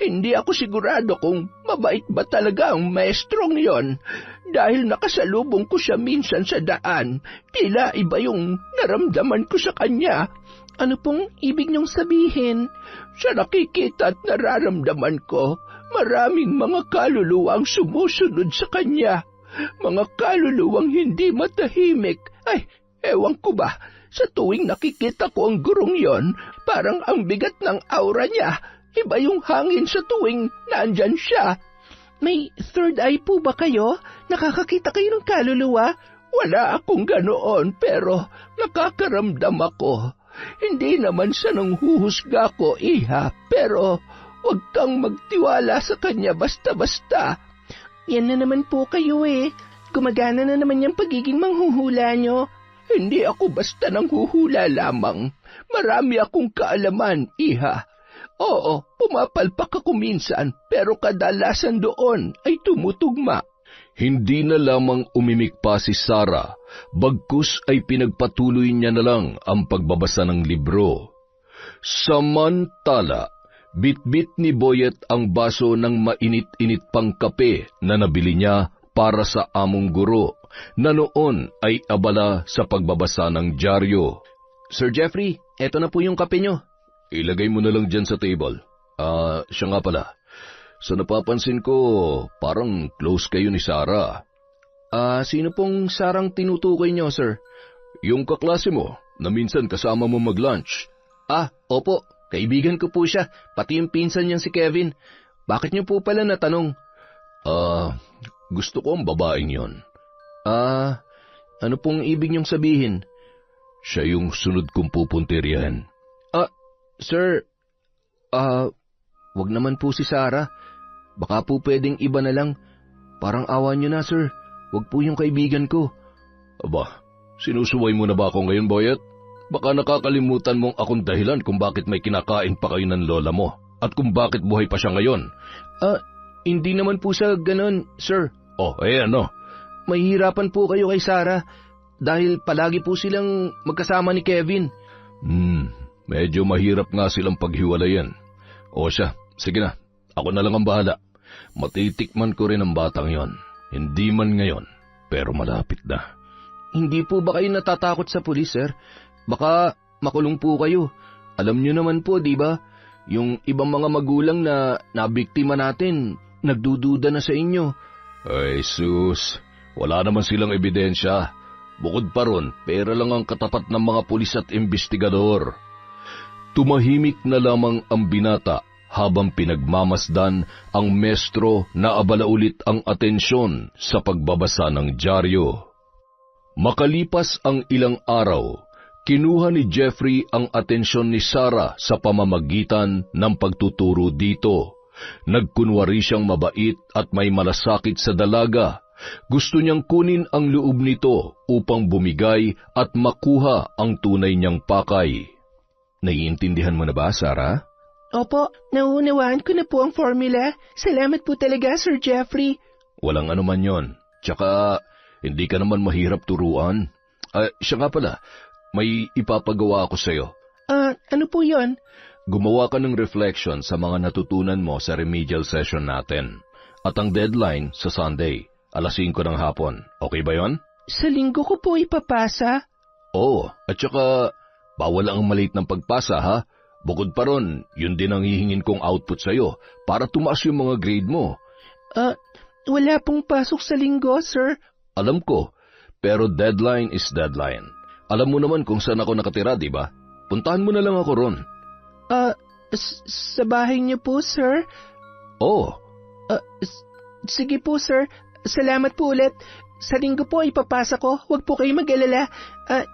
Hindi ako sigurado kung mabait ba talaga ang maestrong yon. Dahil nakasalubong ko siya minsan sa daan, tila iba yung naramdaman ko sa kanya. Ano pong ibig niyong sabihin? Sa nakikita at nararamdaman ko, maraming mga kaluluwang sumusunod sa kanya. Mga kaluluwang hindi matahimik. Ewan ko ba, sa tuwing nakikita ko ang gurong yon, parang ang bigat ng aura niya. Iba yung hangin sa tuwing nandyan siya. May third eye po ba kayo? Nakakakita kayo ng kaluluwa? Wala akong ganoon, pero nakakaramdam ako. Hindi naman sa nanghuhusga ko, Iha, pero huwag kang magtiwala sa kanya basta-basta. Yan na naman po kayo eh. Gumagana na naman yung pagiging manghuhula nyo. Hindi ako basta nanghuhula lamang. Marami akong kaalaman, Iha. Oo, pumapalpak ako minsan, pero kadalasan doon ay tumutugma. Hindi na lamang umimik pa si Sarah, bagkus ay pinagpatuloy niya na lang ang pagbabasa ng libro. Samantala, bitbit ni Boyet ang baso ng mainit-init pang kape na nabili niya para sa among guro, na noon ay abala sa pagbabasa ng dyaryo. Sir Jeffrey, eto na po yung kape nyo. Ilagay mo na lang dyan sa table. Siya nga pala. Sa napapansin ko, parang close kayo ni Sarah. Sino pong Sarang tinutukoy nyo, sir? Yung kaklase mo, na minsan kasama mo mag-lunch. Opo. Kaibigan ko po siya, pati yung pinsan niyang si Kevin. Bakit niyo po pala natanong? Gusto ko ang babaeng yon. Ano pong ibig niyong sabihin? Siya yung sunod kong pupuntiryahin. Sir, wag naman po si Sarah. Baka po pwedeng iba na lang. Parang awa niyo na, sir. Wag po yung kaibigan ko. Aba, sinusuway mo na ba ako ngayon, Boyet? Baka nakakalimutan mong akong dahilan kung bakit may kinakain pa kayo ng lola mo at kung bakit buhay pa siya ngayon. Hindi naman po sa ganon, sir. Ano? Mahihirapan po kayo kay Sarah dahil palagi po silang magkasama ni Kevin. Medyo mahirap nga silang paghiwalayan. Siya, sige na. Ako na lang ang bahala. Matitikman ko rin ang batang yon. Hindi man ngayon, pero malapit na. Hindi po ba kayo natatakot sa pulis, sir? Baka makulong po kayo. Alam niyo naman po, di ba? Yung ibang mga magulang na nabiktima natin, nagdududa na sa inyo. Ay, sus. Wala naman silang ebidensya. Bukod pa ron, pera lang ang katapat ng mga pulis at investigador. Tumahimik na lamang ang binata habang pinagmamasdan ang mestro na abala ulit ang atensyon sa pagbabasa ng dyaryo. Makalipas ang ilang araw, kinuha ni Jeffrey ang atensyon ni Sarah sa pamamagitan ng pagtuturo dito. Nagkunwari siyang mabait at may malasakit sa dalaga. Gusto niyang kunin ang loob nito upang bumigay at makuha ang tunay niyang pakay. Naiintindihan mo na ba, Sarah? Opo, nauunawaan ko na po ang formula. Salamat po talaga, Sir Jeffrey. Walang anuman yon. Tsaka, hindi ka naman mahirap turuan. Siya nga pala, may ipapagawa ako sa'yo. Ano po yon? Gumawa ka ng reflection sa mga natutunan mo sa remedial session natin. At ang deadline sa Sunday, 5:00 ng hapon. Okay ba yon? Sa linggo ko po ipapasa? Oo, at saka bawal ang maliit ng pagpasa, ha? Bukod pa ron, yun din ang hihingin kong output sa'yo para tumaas yung mga grade mo. Wala pong pasok sa linggo, sir. Alam ko, pero deadline is deadline. Alam mo naman kung saan ako nakatira, di ba? Puntahan mo na lang ako ron. Sa bahay niyo po, sir? Oo. Sige po, sir. Salamat po ulit. Sa linggo po ipapasa ko. Huwag po kayo mag-alala.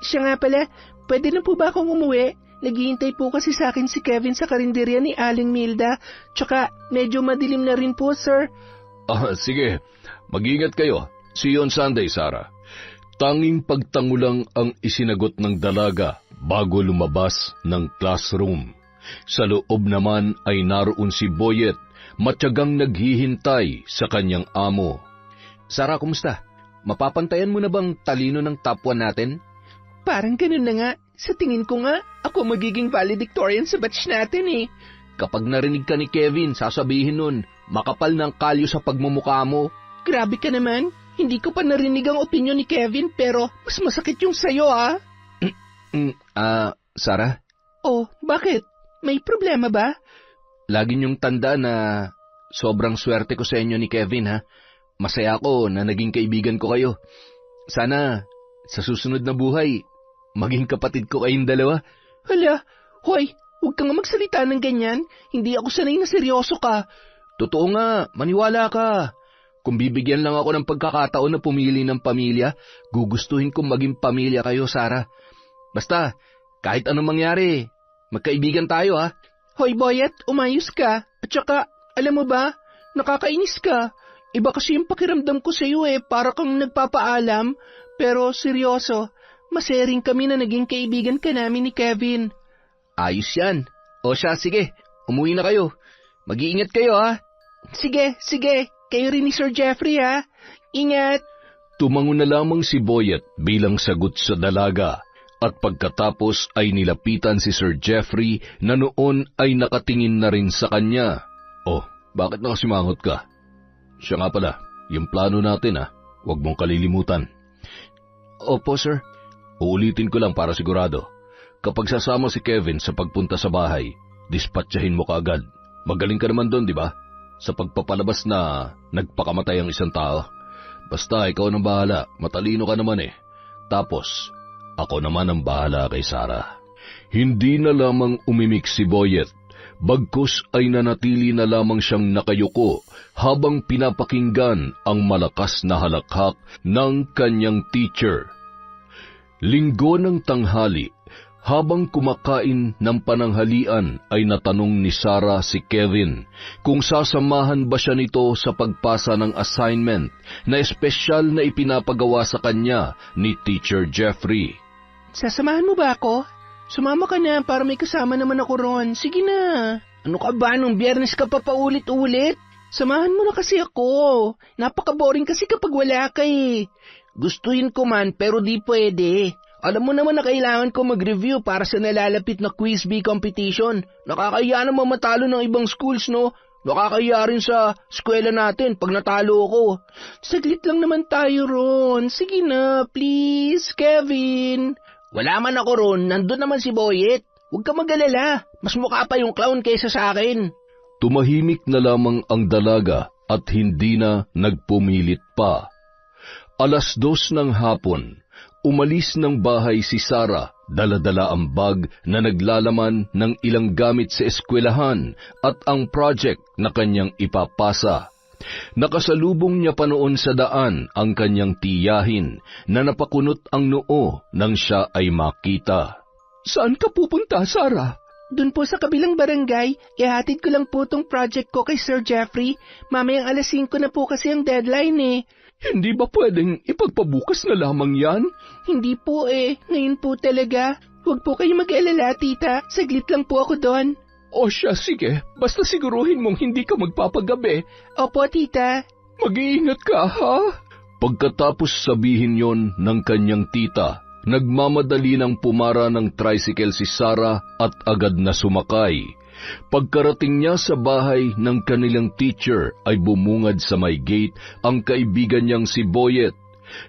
Siya nga pala, pwede na po ba akong umuwi? Naghihintay po kasi sa akin si Kevin sa karinderya ni Aling Milda. Tsaka medyo madilim na rin po, sir. Sige. Mag-ingat kayo. See you on Sunday, Sarah. Tanging pagtango lang ang isinagot ng dalaga bago lumabas ng classroom. Sa loob naman ay naroon si Boyet, matyagang naghihintay sa kanyang amo. Sarah, kumusta? Mapapantayan mo na bang talino ng top 1 natin? Parang ganun na nga. Sa tingin ko nga, ako magiging valedictorian sa batch natin eh. Kapag narinig ka ni Kevin, sasabihin nun, makapal ng kalyo sa pagmumukha mo. Grabe ka naman. Hindi ko pa narinig ang opinion ni Kevin pero mas masakit yung sayo ah. Sarah? Bakit? May problema ba? Lagi niyong tanda na sobrang swerte ko sa inyo ni Kevin ha. Masaya ako na naging kaibigan ko kayo. Sana sa susunod na buhay, maging kapatid ko kayong dalawa. Hala, hoy, huwag kang magsalita ng ganyan. Hindi ako sanay na seryoso ka. Totoo nga, maniwala ka. Kung bibigyan lang ako ng pagkakataon na pumili ng pamilya, gugustuhin kong maging pamilya kayo, Sarah. Basta, kahit anong mangyari, magkaibigan tayo ha. Hoy Boyet, umayos ka. At saka, alam mo ba, nakakainis ka. Iba kasi yung pakiramdam ko sa iyo para kang nagpapaalam. Pero seryoso, masaya rin kami na naging kaibigan ka namin ni Kevin. Ayos yan. O siya, sige, umuwi na kayo. Mag-iingat kayo ha. Sige. Kayo rin ni Sir Jeffrey ha. Ingat. Tumango na lamang si Boyet bilang sagot sa dalaga at pagkatapos ay nilapitan si Sir Jeffrey na noon ay nakatingin na rin sa kanya. Bakit nakasimangot ka? Siya nga pala, yung plano natin ha. Huwag mong kalilimutan. Opo, sir. Uulitin ko lang para sigurado. Kapag sasama si Kevin sa pagpunta sa bahay, dispatchahin mo kaagad. Magaling ka naman doon, di ba? Sa pagpapalabas na nagpakamatay ang isang tao. Basta ikaw nang bahala, matalino ka naman eh. Tapos, ako naman ang bahala kay Sarah. Hindi na lamang umimik si Boyet, bagkus ay nanatili na lamang siyang nakayuko habang pinapakinggan ang malakas na halakhak ng kanyang teacher. Linggo ng tanghali, habang kumakain ng pananghalian ay natanong ni Sarah si Kevin kung sasamahan ba siya nito sa pagpasa ng assignment na espesyal na ipinapagawa sa kanya ni Teacher Jeffrey. Sasamahan mo ba ako? Sumama ka na para may kasama naman ako ron. Sige na. Ano ka ba, nung Biyernes ka pa paulit-ulit? Samahan mo na kasi ako. Napaka-boring kasi kapag wala ka eh. Gustuhin ko man pero di pwede. Alam mo naman na kailangan ko mag-review para sa nalalapit na Quiz Bee competition. Nakakahiya naman matalo ng ibang schools, no? Nakakahiya rin sa eskwela natin pag natalo ako. Saglit lang naman tayo ron. Sige na, please, Kevin. Wala man ako ron, nandun naman si Boyet. Huwag ka mag-alala. Mas mukha pa yung clown kaysa sa akin. Tumahimik na lamang ang dalaga at hindi na nagpumilit pa. 2:00 ng hapon. Umalis ng bahay si Sarah, dala-dala ang bag na naglalaman ng ilang gamit sa eskwelahan at ang project na kanyang ipapasa. Nakasalubong niya pa noon sa daan ang kanyang tiyahin na napakunot ang noo nang siya ay makita. Saan ka pupunta, Sarah? Doon po sa kabilang barangay, ihatid ko lang po tong project ko kay Sir Jeffrey. Mamayang 5:00 na po kasi ang deadline eh. Hindi ba pwedeng ipagpabukas na lamang yan? Hindi po eh, ngayon po talaga. Huwag po kayo mag-alala, tita. Saglit lang po ako doon. O siya, sige. Basta siguruhin mong hindi ka magpapagabi. Opo, tita. Mag-iingat ka, ha? Pagkatapos sabihin yon ng kanyang tita, nagmamadali ng pumara ng tricycle si Sarah at agad na sumakay. Pagkarating niya sa bahay ng kanilang teacher ay bumungad sa may gate ang kaibigan niyang si Boyet.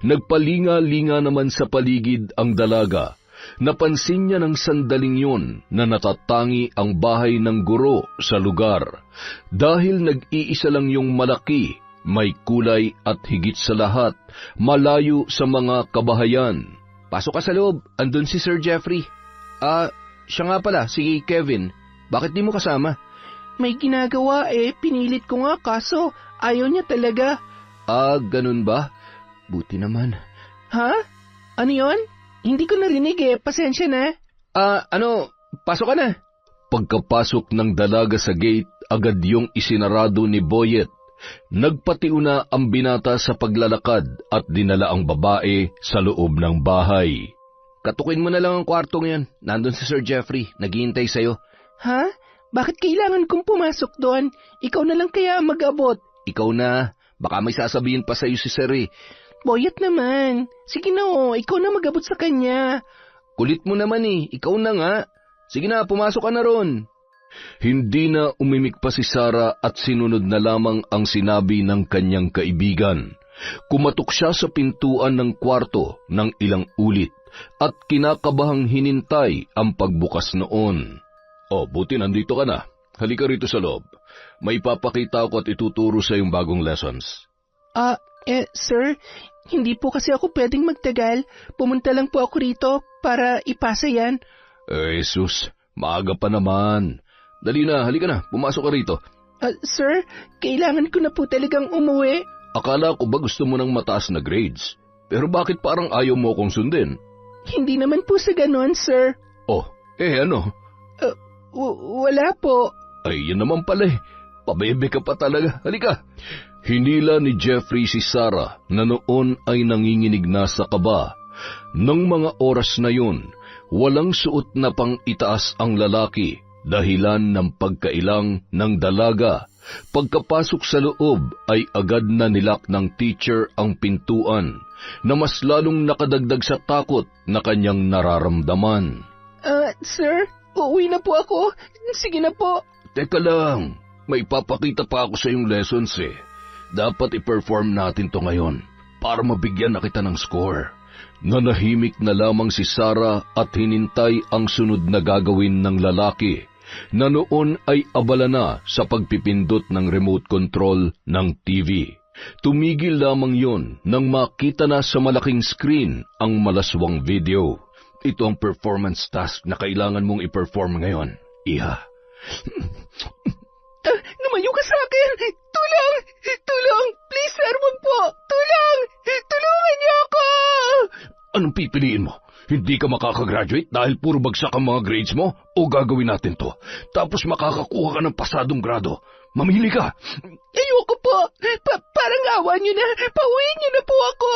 Nagpalinga-linga naman sa paligid ang dalaga. Napansin niya ng sandaling yun na natatangi ang bahay ng guro sa lugar. Dahil nag-iisa lang yung malaki, may kulay at higit sa lahat, malayo sa mga kabahayan. Pasok ka sa loob, andun si Sir Jeffrey. Siya nga pala, si Kevin. Bakit di mo kasama? May ginagawa eh, pinilit ko nga kaso ayaw niya talaga. Ganun ba? Buti naman. Ha? Ano yon? Hindi ko narinig eh, pasensya na. Pasok ka na. Pagkapasok ng dalaga sa gate, agad yung isinarado ni Boyet. Nagpatiuna ang binata sa paglalakad at dinala ang babae sa loob ng bahay. Katukin mo na lang ang kwartong yan. Nandun si Sir Jeffrey, naghihintay sa'yo. Ha? Bakit kailangan kong pumasok doon? Ikaw na lang kaya mag-abot. Ikaw na. Baka may sasabihin pa sa'yo si Sir eh. Boyet naman. Sige na ikaw na mag-abot sa kanya. Kulit mo naman eh. Ikaw na nga. Sige na, pumasok ka na ron. Hindi na umimik pa si Sarah at sinunod na lamang ang sinabi ng kanyang kaibigan. Kumatok siya sa pintuan ng kwarto ng ilang ulit at kinakabahang hinintay ang pagbukas noon. Buti nandito ka na. Halika rito sa loob. May papakita ako at ituturo sa iyong bagong lessons. Sir, hindi po kasi ako pwedeng magtagal. Pumunta lang po ako rito para ipasa yan. Jesus, maaga pa naman. Dali na, halika na, pumasok ka rito. Sir, kailangan ko na po talagang umuwi. Akala ko ba gusto mo ng mataas na grades? Pero bakit parang ayaw mo akong sundin? Hindi naman po sa ganon, sir. Ano? Wala po. Ay, yun naman pala eh. Pabebe ka pa talaga. Halika. Hinila ni Jeffrey si Sarah na noon ay nanginginig na sa kaba. Nang mga oras na yun, walang suot na pang itaas ang lalaki dahilan ng pagkailang ng dalaga. Pagkapasok sa loob ay agad na nilak ng teacher ang pintuan na mas lalong nakadagdag sa takot na kanyang nararamdaman. Sir, uuwi na po ako. Sige na po. Teka lang, may papakita pa ako sa iyong lessons eh. Dapat i-perform natin to ngayon para mabigyan na kita ng score. Nanahimik na lamang si Sarah at hinintay ang sunod na gagawin ng lalaki na noon ay abala na sa pagpipindot ng remote control ng TV. Tumigil lamang yon nang makita na sa malaking screen ang malaswang video. Ito ang performance task na kailangan mong i-perform ngayon, Iha. Lumayo ka sa akin! Tulong! Tulong! Please, sir, wag po! Tulong! Tulungan niyo ako! Anong pipiliin mo? Hindi ka makakagraduate dahil puro bagsak ang mga grades mo? O gagawin natin to? Tapos makakakuha ka ng pasadong grado. Mamili ka! Ayoko po! Parang awa niyo na! Pauwiin niyo na po ako!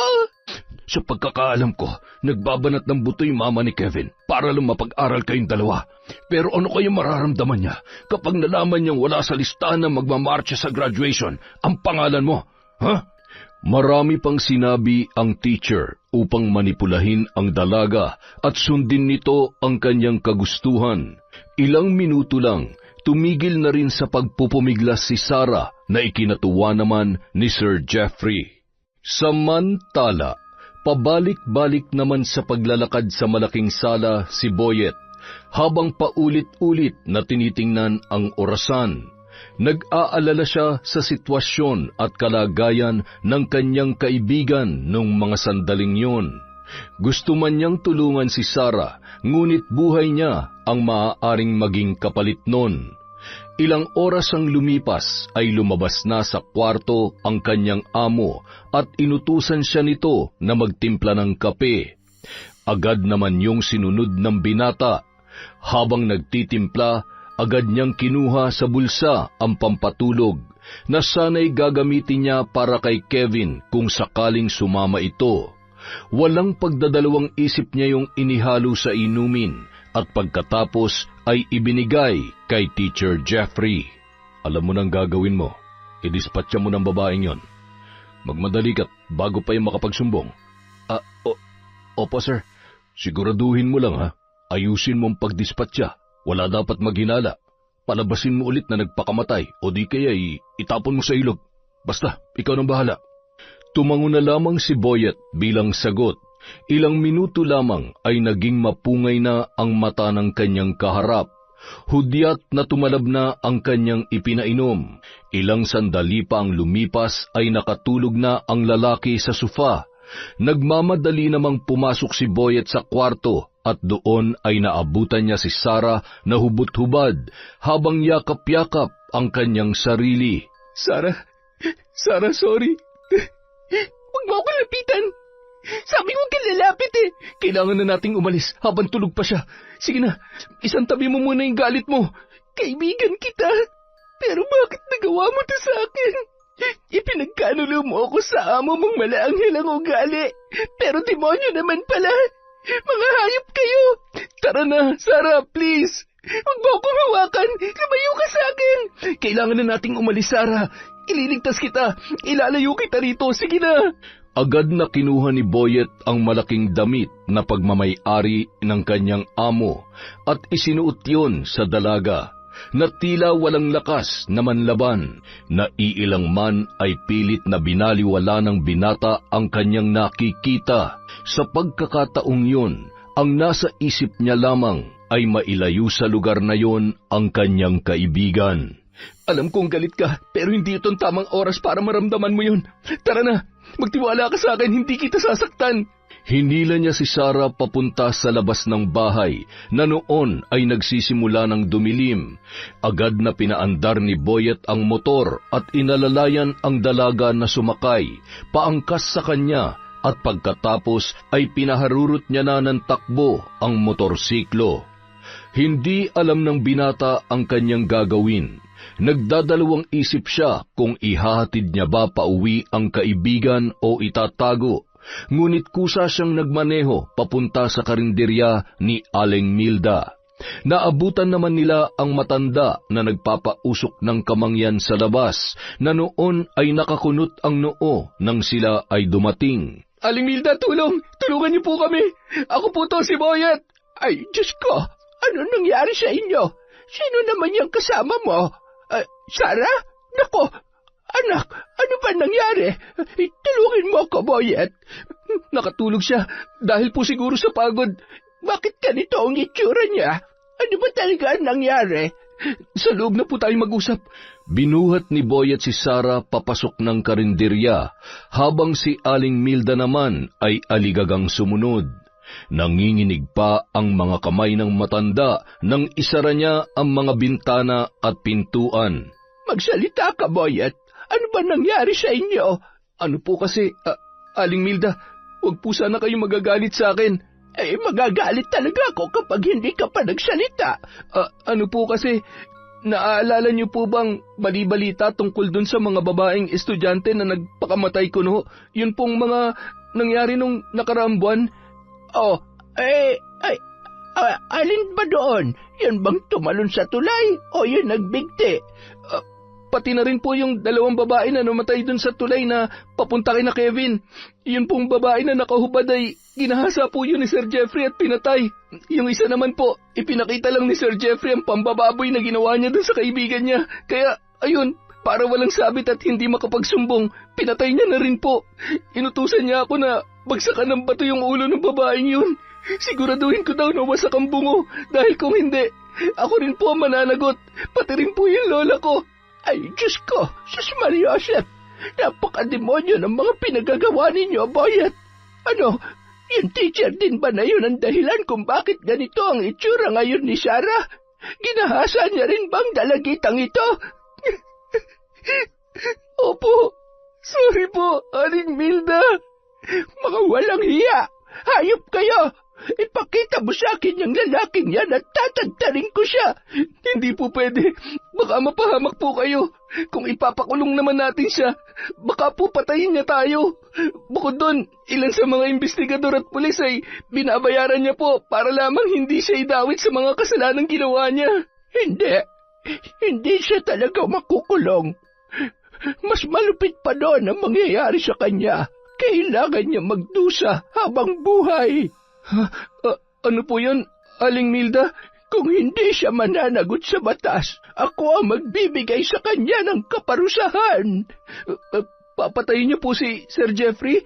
Sa pagkakaalam ko, nagbabanat ng buto yung mama ni Kevin para lang mapag-aral kayong dalawa. Pero ano kayong mararamdaman niya kapag nalaman niyang wala sa listahan na magmamarcha sa graduation ang pangalan mo? Ha? Marami pang sinabi ang teacher upang manipulahin ang dalaga at sundin nito ang kanyang kagustuhan. Ilang minuto lang, tumigil na rin sa pagpupumiglas si Sarah na ikinatuwa naman ni Sir Jeffrey. Samantala, pabalik-balik naman sa paglalakad sa malaking sala si Boyet habang paulit-ulit na tinitingnan ang orasan. Nag-aalala siya sa sitwasyon at kalagayan ng kanyang kaibigan nung mga sandaling yon. Gusto man niyang tulungan si Sarah, ngunit buhay niya ang maaaring maging kapalit nun. Ilang oras ang lumipas ay lumabas na sa kwarto ang kanyang amo at inutusan siya nito na magtimpla ng kape. Agad naman yung sinunod ng binata. Habang nagtitimpla, agad niyang kinuha sa bulsa ang pampatulog na sana'y gagamitin niya para kay Kevin kung sakaling sumama ito. Walang pagdadalawang isip niya yung inihalo sa inumin at pagkatapos ay ibinigay kay Teacher Jeffrey. Alam mo nang gagawin mo. Idispatcha mo ng babaeng yon. Magmadali ka't bago pa yung makapagsumbong. Opo sir. Siguraduhin mo lang ha. Ayusin mo ang pagdispatcha. Wala dapat maghinala. Palabasin mo ulit na nagpakamatay o di kaya itapon mo sa ilog. Basta, ikaw nang bahala. Tumango na lamang si Boyet bilang sagot. Ilang minuto lamang ay naging mapungay na ang mata ng kanyang kaharap. Hudyat na tumalab na ang kanyang ipinainom. Ilang sandali pa ang lumipas ay nakatulog na ang lalaki sa sofa. Nagmamadali namang pumasok si Boyet sa kwarto at doon ay naabutan niya si Sarah na hubot-hubad habang yakap-yakap ang kanyang sarili. Sarah, sorry. Huwag mo ako lapitan. Sabi ko lalapit eh. Kailangan na nating umalis habang tulog pa siya. Sige na, isang tabi mo muna yung galit mo. Kaibigan kita. Pero bakit nagawa mo to sa akin? Ipinagkanulo mo ako sa amo mong malaanghel ang ugali. Pero demonyo naman pala. Mga hayop kayo. Tara na, Sarah, please. Huwag mo akong hawakan. Lumayo ka sa akin. Kailangan na nating umalis, Sarah. Ililigtas kita. Ilalayo kita rito. Sige na. Agad na kinuha ni Boyet ang malaking damit na pagmamay-ari ng kanyang amo at isinuot yun sa dalaga na tila walang lakas na manlaban. Naiilang man ay pilit na binaliwala ng binata ang kanyang nakikita. Sa pagkakataong yun, ang nasa isip niya lamang ay mailayo sa lugar na yon ang kanyang kaibigan. Alam kong galit ka, pero hindi itong tamang oras para maramdaman mo yun. Tara na, magtiwala ka sa akin, hindi kita sasaktan. Hinila niya si Sarah papunta sa labas ng bahay na noon ay nagsisimula ng dumilim. Agad na pinaandar ni Boyet ang motor at inalalayan ang dalaga na sumakay, paangkas sa kanya at pagkatapos ay pinaharurot niya na ng takbo ang motorsiklo. Hindi alam ng binata ang kanyang gagawin. Nagdadalawang isip siya kung ihahatid niya ba pauwi ang kaibigan o itatago. Ngunit kusa siyang nagmaneho papunta sa karinderya ni Aling Milda. Naabutan naman nila ang matanda na nagpapausok ng kamangyan sa labas na noon ay nakakunot ang noo nang sila ay dumating. Aling Milda, tulong! Tulungan niyo po kami! Ako po to, si Boyet! Ay, Diyos ko! Ano nangyari sa inyo? Sino naman yung kasama mo? Sarah? Nako! Anak, ano ba nangyari? Tulungin mo ako, Boyet. Nakatulog siya dahil po siguro sa pagod. Bakit ganito ang itsura niya? Ano ba talaga ang nangyari? Sa loob na po tayo mag-usap. Binuhat ni Boyet si Sarah papasok ng karinderya, habang si Aling Milda naman ay aligagang sumunod. Nanginginig pa ang mga kamay ng matanda nang isara niya ang mga bintana at pintuan. Magsalita ka, Boyet. Ano ba nangyari sa inyo? Ano po kasi, Aling Milda, huwag po sana kayo magagalit sa akin. Magagalit talaga ako kapag hindi ka pa nagsalita. Ano po kasi, naaalala niyo po bang bali-balita tungkol dun sa mga babaeng estudyante na nagpakamatay kuno? Yun pong mga nangyari nung nakaraang buwan? Alin ba doon? Yan bang tumalon sa tulay o yun nagbigti? Pati na rin po yung 2 babae na namatay dun sa tulay na papunta kay na Kevin. Yun pong babae na nakahubad ay ginahasa po yun ni Sir Jeffrey at pinatay. Yung isa naman po, ipinakita lang ni Sir Jeffrey ang pambababoy na ginawa niya dun sa kaibigan niya. Kaya, ayun, para walang sabit at hindi makapagsumbong, pinatay niya na rin po. Inutusan niya ako na bagsakan ng bato yung ulo ng babaeng yun. Siguraduhin ko daw na wasak ang bungo dahil kung hindi, ako rin po ang mananagot, pati rin po yung lola ko. Ay, Diyos ko, Sus Maria Joseph, napakademonyo ng mga pinagagawa ninyo, Boyet. Ano, yung teacher din ba na yun ang dahilan kung bakit ganito ang itsura ngayon ni Sarah? Ginahasa niya rin bang dalagitang ito? Opo, sorry po, Aling Milda. Mga walang hiya, hayop kayo! Ipakita mo sa akin yung lalaking yan at tatagtarin ko siya. Hindi po pwede. Baka mapahamak po kayo. Kung ipapakulong naman natin siya, baka po patayin niya tayo. Bukod doon, ilan sa mga investigador at pulis ay binabayaran niya po para lamang hindi siya idawit sa mga kasalanang ginawa niya. Hindi siya talaga makukulong. Mas malupit pa doon ang mangyayari sa kanya. Kailangan niya magdusa habang buhay. Ano po yun, Aling Milda? Kung hindi siya mananagot sa batas, ako ang magbibigay sa kanya ng kaparusahan. Papatayin niyo po si Sir Jeffrey?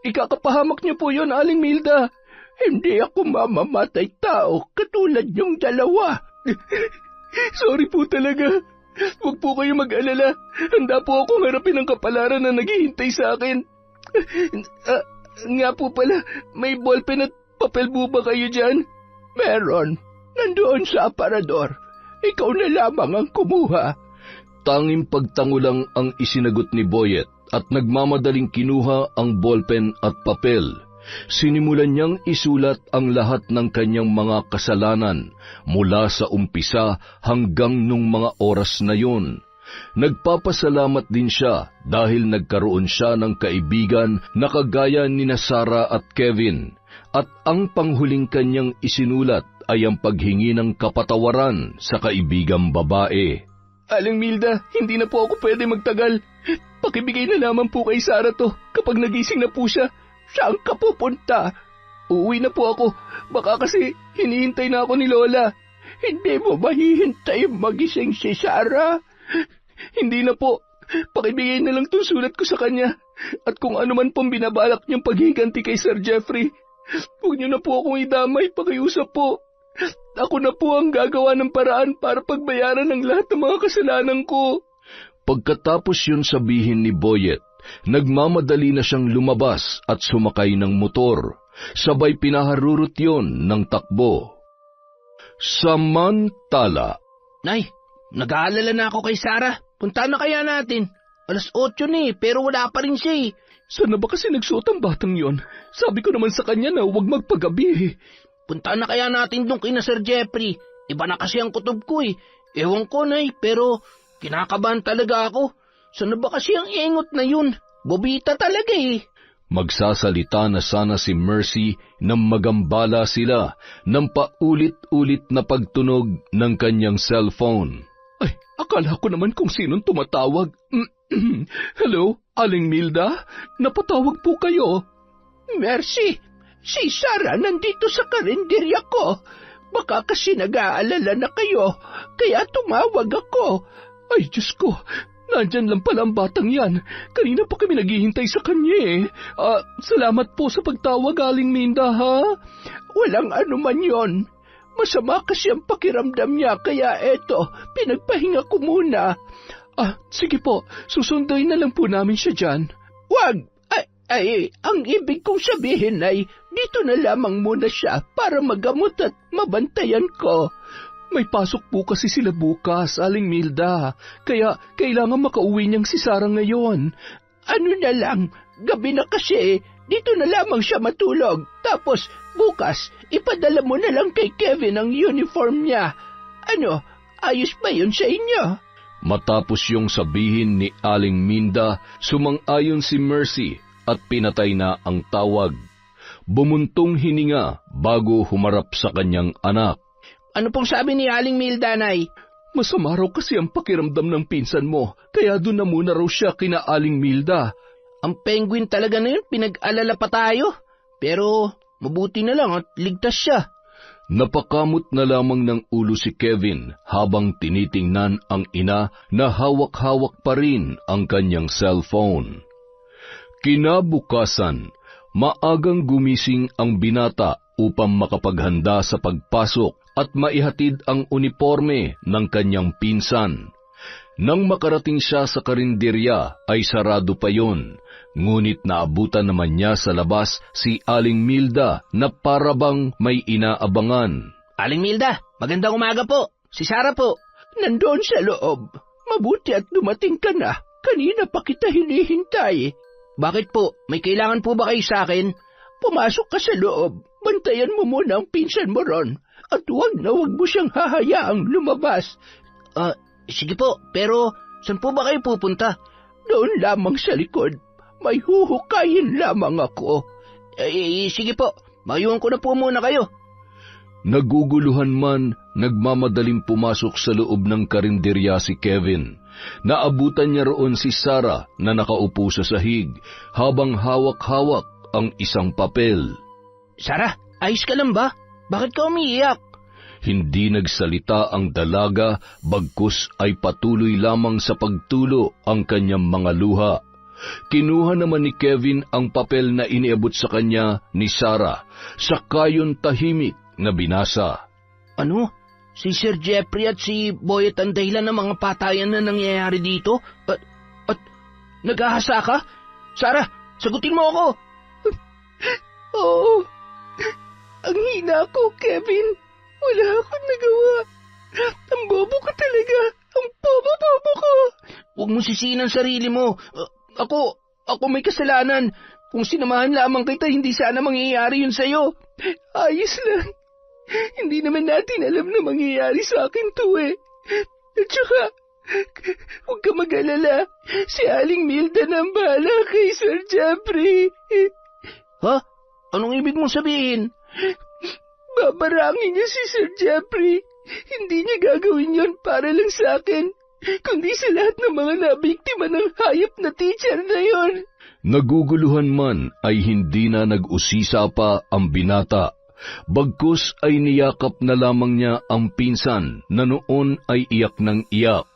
Ikakapahamak niyo po yun, Aling Milda. Hindi ako mamamatay tao katulad yung dalawa. Sorry po talaga. Huwag po kayo mag-alala. Handa po akong harapin ang kapalaran na naghihintay sa akin. Nga po pala, may ballpen at papel po ba kayo dyan? Meron. Nandoon sa aparador. Ikaw na lamang ang kumuha. Tanging pagtango lang ang isinagot ni Boyet at nagmamadaling kinuha ang ballpen at papel. Sinimulan niyang isulat ang lahat ng kanyang mga kasalanan mula sa umpisa hanggang nung mga oras na yun. Nagpapasalamat din siya dahil nagkaroon siya ng kaibigan na kagaya ni Sarah at Kevin. At ang panghuling kanyang isinulat ay ang paghingi ng kapatawaran sa kaibigang babae. Aling Milda, hindi na po ako pwede magtagal. Pakibigay na lamang po kay Sarah to kapag nagising na po siya. Saan ka pupunta? Uuwi na po ako. Baka kasi hinihintay na ako ni Lola. Hindi mo mahihintay magising si Sarah? Hindi na po. Pakibigay na lang itong sulat ko sa kanya. At kung ano man pong binabalak niyang paghiganti kay Sir Jeffrey, huwag niyo na po akong idamay, pakiusap po. Ako na po ang gagawa ng paraan para pagbayaran ng lahat ng mga kasalanan ko. Pagkatapos yun sabihin ni Boyet, nagmamadali na siyang lumabas at sumakay ng motor. Sabay pinaharurot yun ng takbo. Samantala, Nay, nag-aalala na ako kay Sarah. Punta na kaya natin. 8:00 na pero wala pa rin siya. Saan na ba kasi nagsuot ang batang yon? Sabi ko naman sa kanya na huwag magpagabi. Punta na kaya natin doon kina Sir Jeffrey. Iba na kasi ang kutob ko Ewan ko, Nay, pero kinakabahan talaga ako. Saan na ba kasi ang ingot na yun? Bobita talaga Magsasalita na sana si Mercy nang magambala sila ng paulit-ulit na pagtunog ng kanyang cellphone. Ay, akala ko naman kung sinong tumatawag. Hello, Aling Milda? Napatawag po kayo. Mercy, si Sarah nandito sa karinderya ko. Baka kasi nag-aalala na kayo, kaya tumawag ako. Ay, Diyos ko, nandyan lang pala ang batang yan. Kanina pa kami naghihintay sa kanya Salamat po sa pagtawag, Aling Milda, ha? Walang anuman yon. Masama kasi ang pakiramdam niya, kaya eto, pinagpahinga ko muna. Sige po, susunduin na lang po namin siya dyan. Wag! Ay, ang ibig kong sabihin ay, dito na lamang muna siya para magamot at mabantayan ko. May pasok po kasi sila bukas, Aling Milda. Kaya kailangan makauwi niyang si Sarah ngayon. Ano na lang, gabi na kasi, dito na lamang siya matulog. Tapos, bukas, ipadala mo na lang kay Kevin ang uniform niya. Ano, ayos ba yun sa inyo? Matapos yung sabihin ni Aling Minda, sumang-ayon si Mercy at pinatay na ang tawag. Bumuntong hininga bago humarap sa kanyang anak. Ano pong sabi ni Aling Milda, Nay? Masama raw kasi ang pakiramdam ng pinsan mo, kaya doon na muna raw siya kina Aling Milda. Ang penguin talaga na yun, pinag-alala pa tayo. Pero mabuti na lang at ligtas siya. Napakamot na lamang ng ulo si Kevin habang tinitingnan ang ina na hawak-hawak pa rin ang kanyang cellphone. Kinabukasan, maagang gumising ang binata upang makapaghanda sa pagpasok at maihatid ang uniforme ng kanyang pinsan. Nang makarating siya sa karinderya ay sarado pa yon, ngunit naabutan naman niya sa labas si Aling Milda na parabang may inaabangan. Aling Milda, magandang umaga po. Si Sarah po. Nandoon sa loob. Mabuti at dumating ka na. Kanina pa kita hinihintay. Bakit po? May kailangan po ba kayo sa akin? Pumasok ka sa loob. Bantayan mo muna ang pinsan mo ron. At huwag mo siyang hahayaang lumabas. Sige po, pero saan po ba kayo pupunta? Doon lamang sa likod. May huhukayin lamang ako. Sige po, mayuhan ko na po muna kayo. Naguguluhan man, nagmamadaling pumasok sa loob ng karinderya si Kevin. Naabutan niya roon si Sarah na nakaupo sa sahig habang hawak-hawak ang isang papel. Sarah, ayos ka lang ba? Bakit ka umiiyak? Hindi nagsalita ang dalaga, bagkus ay patuloy lamang sa pagtulo ang kanyang mga luha. Kinuha naman ni Kevin ang papel na iniabot sa kanya ni Sarah, saka yun tahimik na binasa. Ano? Si Sir Jeffrey at si Boyet ang dahilan ng mga patayan na nangyayari dito? At nag-ahasa ka? Sarah, sagutin mo ako! Oo. Ang hina ko, Kevin. Wala akong nagawa. Ang bobo ko talaga. Ang bobo ko. Huwag mo sisihin ang sarili mo. Ako may kasalanan. Kung sinamahan lamang kita, hindi sana mangyayari yun sa'yo. Ayos lang. Hindi naman natin alam na mangyayari sa akin to eh. At saka, huwag ka mag-alala. Si Aling Milda nang bahala kay Sir Jeffrey. Ha? Anong ibig mong sabihin? Babarangin niya si Sir Jeffrey. Hindi niya gagawin yon para lang sa akin, kundi sa lahat ng mga nabiktima ng hayop na teacher na yon. Naguguluhan man ay hindi na nag-usisa pa ang binata. Bagkus ay niyakap na lamang niya ang pinsan na noon ay iyak ng iyak.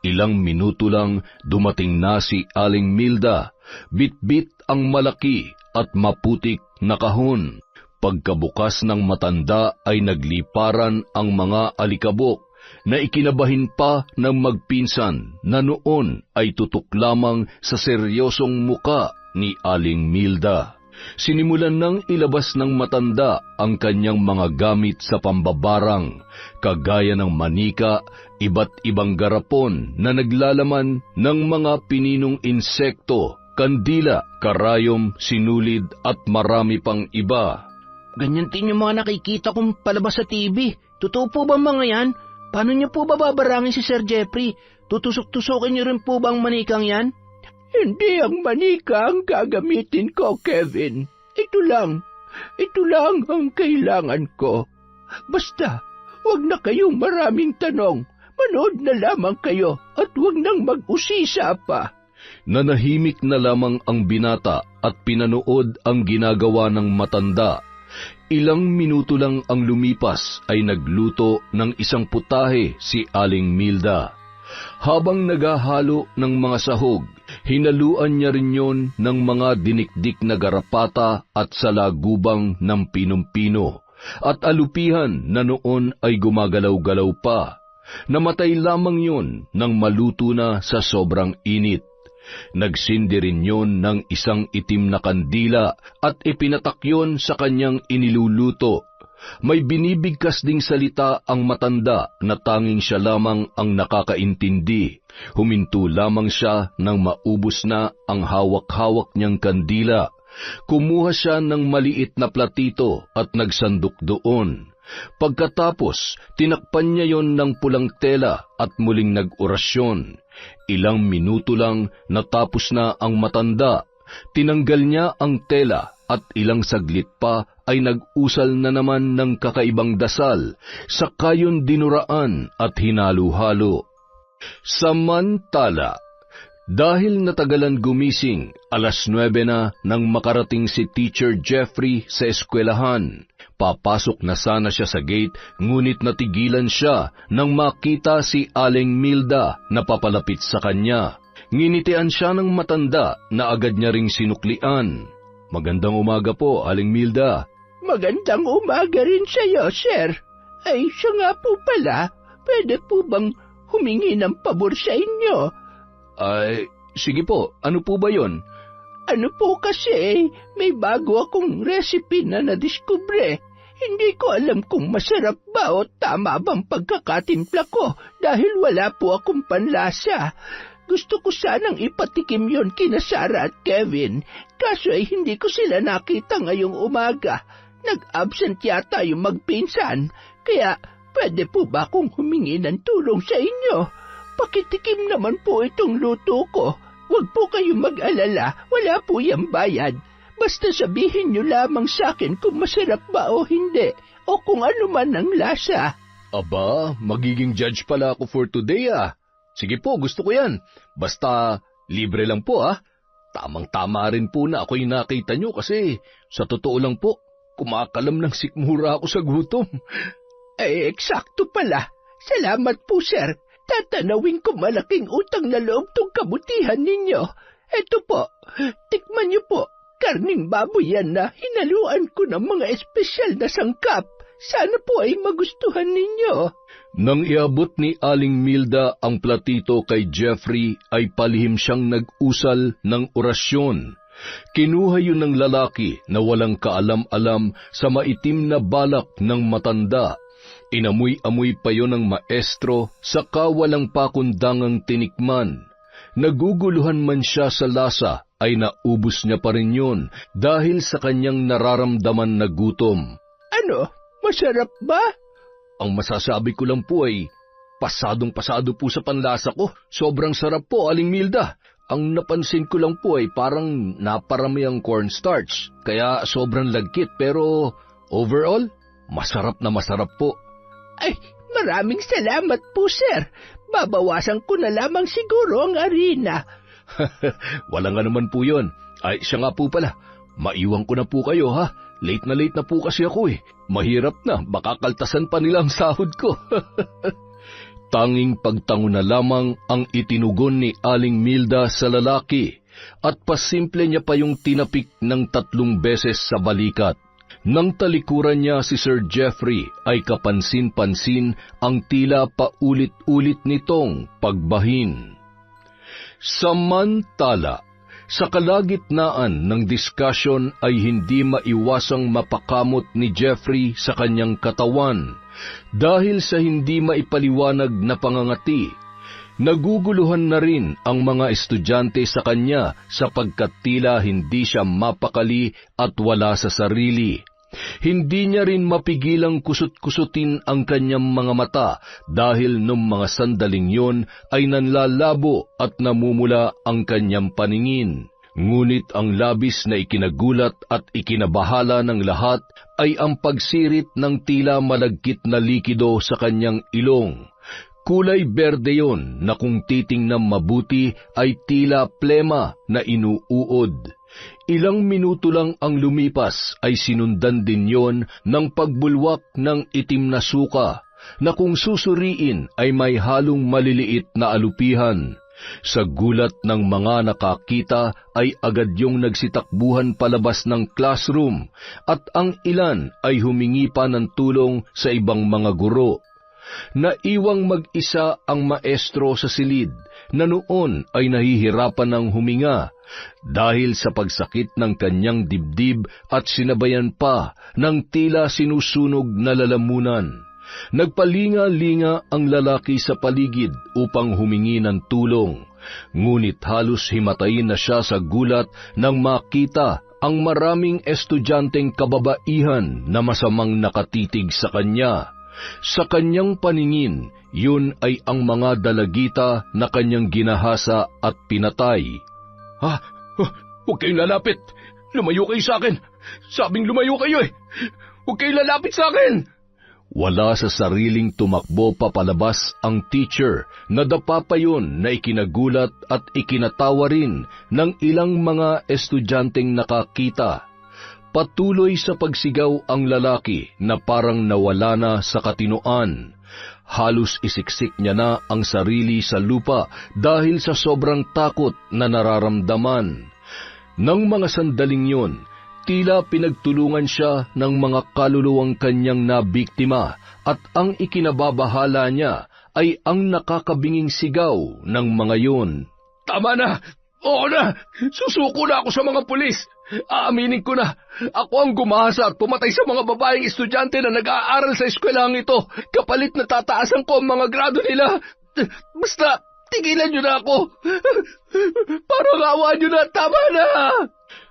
Ilang minuto lang dumating na si Aling Milda, bitbit ang malaki at maputik na kahon. Pagkabukas ng matanda ay nagliparan ang mga alikabok na ikinabahin pa ng magpinsan na noon ay tutok lamang sa seryosong muka ni Aling Milda. Sinimulan nang ilabas ng matanda ang kanyang mga gamit sa pambabarang, kagaya ng manika, iba't ibang garapon na naglalaman ng mga pininong insekto, kandila, karayom, sinulid at marami pang iba. Ganyan din yung mga nakikita kong palabas sa TV. Totoo po ba mga yan? Paano niyo po ba babarangin si Sir Jeffrey? Tutusok-tusokin niyo rin po ba ang manikang yan? Hindi ang manika ang gagamitin ko, Kevin. Ito lang ang kailangan ko. Basta, huwag na kayong maraming tanong. Manood na lamang kayo at huwag nang mag-usisa pa. Nanahimik na lamang ang binata at pinanood ang ginagawa ng matanda. Ilang minuto lang ang lumipas ay nagluto ng isang putahe si Aling Milda. Habang naghahalo ng mga sahog, hinaluan niya rin yon ng mga dinikdik na garapata at salagubang ng pinumpino, at alupihan na noon ay gumagalaw-galaw pa. Namatay lamang yon nang maluto na sa sobrang init. Nagsindi rin yon ng isang itim na kandila at ipinatak yon sa kanyang iniluluto. May binibigkas ding salita ang matanda na tanging siya lamang ang nakakaintindi. Huminto lamang siya nang maubos na ang hawak-hawak niyang kandila. Kumuha siya ng maliit na platito at nagsandok doon. Pagkatapos, tinakpan niya yon ng pulang tela at muling nag-orasyon. Ilang minuto lang natapos na ang matanda. Tinanggal niya ang tela at ilang saglit pa ay nag-usal na naman ng kakaibang dasal, saka yon dinuraan at hinalo-halo. Samantala, dahil natagalan gumising, 9:00 na nang makarating si Teacher Jeffrey sa eskwelahan. Papasok na sana siya sa gate, ngunit natigilan siya nang makita si Aling Milda na papalapit sa kanya. Nginitian siya ng matanda na agad niya ring sinuklian. "Magandang umaga po, Aling Milda." Magandang umaga rin sa'yo, sir. Ay, siya nga po pala. Pwede po bang humingi ng pabor sa inyo? Ay, sige po, ano po ba yon? Ano po kasi, may bago akong recipe na nadiskubre. Hindi ko alam kung masarap ba o tama bang pagkakatimpla ko dahil wala po akong panlasa. Gusto ko sanang ipatikim yon kina Sarah at Kevin, kaso ay hindi ko sila nakita ngayong umaga. Nag-absent yata yung magpinsan, kaya pwede po ba akong humingi ng tulong sa inyo? Pakitikim naman po itong luto ko. Huwag po kayong mag-alala, wala po yung bayad. Basta sabihin niyo lamang sa akin kung masarap ba o hindi, o kung ano man ang lasa. Aba, magiging judge pala ako for today ah. Sige po, gusto ko yan. Basta libre lang po ah. Tamang-tama rin po na ako'y nakita nyo kasi sa totoo lang po, kumakalam ng sikmura ako sa gutom. Eh, eksakto pala. Salamat po, sir. Tatanawin ko malaking utang na loob tong kabutihan ninyo. Eto po, tikman niyo po. Karning baboy yan na hinaluan ko ng mga espesyal na sangkap. Sana po ay magustuhan ninyo. Nang iabot ni Aling Milda ang platito kay Jeffrey, ay palihim siyang nag-usal ng orasyon. Kinuha yun ng lalaki na walang kaalam-alam sa maitim na balak ng matanda. Inamoy-amoy pa yon ng maestro, saka walang pakundangang tinikman. Naguguluhan man siya sa lasa, ay naubos niya pa rin yun dahil sa kanyang nararamdaman na gutom. Ano? Masarap ba? Ang masasabi ko lang po ay, pasadong-pasado po sa panlasa ko. Sobrang sarap po, Aling Milda. Ang napansin ko lang po ay parang naparami ang cornstarch, kaya sobrang lagkit, pero overall, masarap na masarap po. Ay, maraming salamat po, sir. Babawasan ko na lamang siguro ang harina. Wala nga naman po yun. Ay, siya nga po pala. Maiwan ko na po kayo, ha? Late na po kasi ako eh. Mahirap na, baka kaltasan pa nila ang sahod ko. Tanging pagtango na lamang ang itinugon ni Aling Milda sa lalaki at pasimple niya pa yung tinapik ng 3 beses sa balikat. Nang talikuran niya si Sir Jeffrey ay kapansin-pansin ang tila paulit-ulit nitong pagbahin. Samantala, sa kalagitnaan ng diskusyon ay hindi maiwasang mapakamot ni Jeffrey sa kanyang katawan dahil sa hindi maipaliwanag na pangangati. Naguguluhan na rin ang mga estudyante sa kanya sapagkat tila hindi siya mapakali at wala sa sarili. Hindi niya rin mapigilang kusot-kusutin ang kanyang mga mata dahil nung mga sandaling yon ay nanlalabo at namumula ang kanyang paningin. Ngunit ang labis na ikinagulat at ikinabahala ng lahat ay ang pagsirit ng tila malagkit na likido sa kanyang ilong. Kulay berde yon na kung titingnan mabuti ay tila plema na inuuod. Ilang minuto lang ang lumipas ay sinundan din yon ng pagbulwak ng itim na suka na kung susuriin ay may halong maliliit na alupihan. Sa gulat ng mga nakakita ay agad yung nagsitakbuhan palabas ng classroom at ang ilan ay humingi pa ng tulong sa ibang mga guro. Naiwang mag-isa ang maestro sa silid na noon ay nahihirapan ng huminga dahil sa pagsakit ng kanyang dibdib at sinabayan pa ng tila sinusunog na lalamunan. Nagpalinga-linga ang lalaki sa paligid upang humingi ng tulong, ngunit halos himatayin na siya sa gulat nang makita ang maraming estudyanteng kababaihan na masamang nakatitig sa kanya. Sa kanyang paningin, yun ay ang mga dalagita na kanyang ginahasa at pinatay. Huwag kayong lalapit! Lumayo kayo sa akin! Sabing lumayo kayo eh! Huwag kayong lalapit sa akin! Wala sa sariling tumakbo papalabas ang teacher, nadapa pa yun na ikinagulat at ikinatawa rin ng ilang mga estudyanteng nakakita. Patuloy sa pagsigaw ang lalaki na parang nawala na sa katinoan. Halos isiksik niya na ang sarili sa lupa dahil sa sobrang takot na nararamdaman. Nang mga sandaling yun, tila pinagtulungan siya ng mga kaluluwang kanyang nabiktima at ang ikinababahala niya ay ang nakakabinging sigaw ng mga yun. Tama na! Oo na! Susuko na ako sa mga pulis! Aaminin ko na, ako ang gumahasa at pumatay sa mga babaeng estudyante na nag-aaral sa eskwelahang ito, kapalit na tataasan ko ang mga grado nila. Basta, tigilan niyo na ako. Parang awa niyo na, tama na!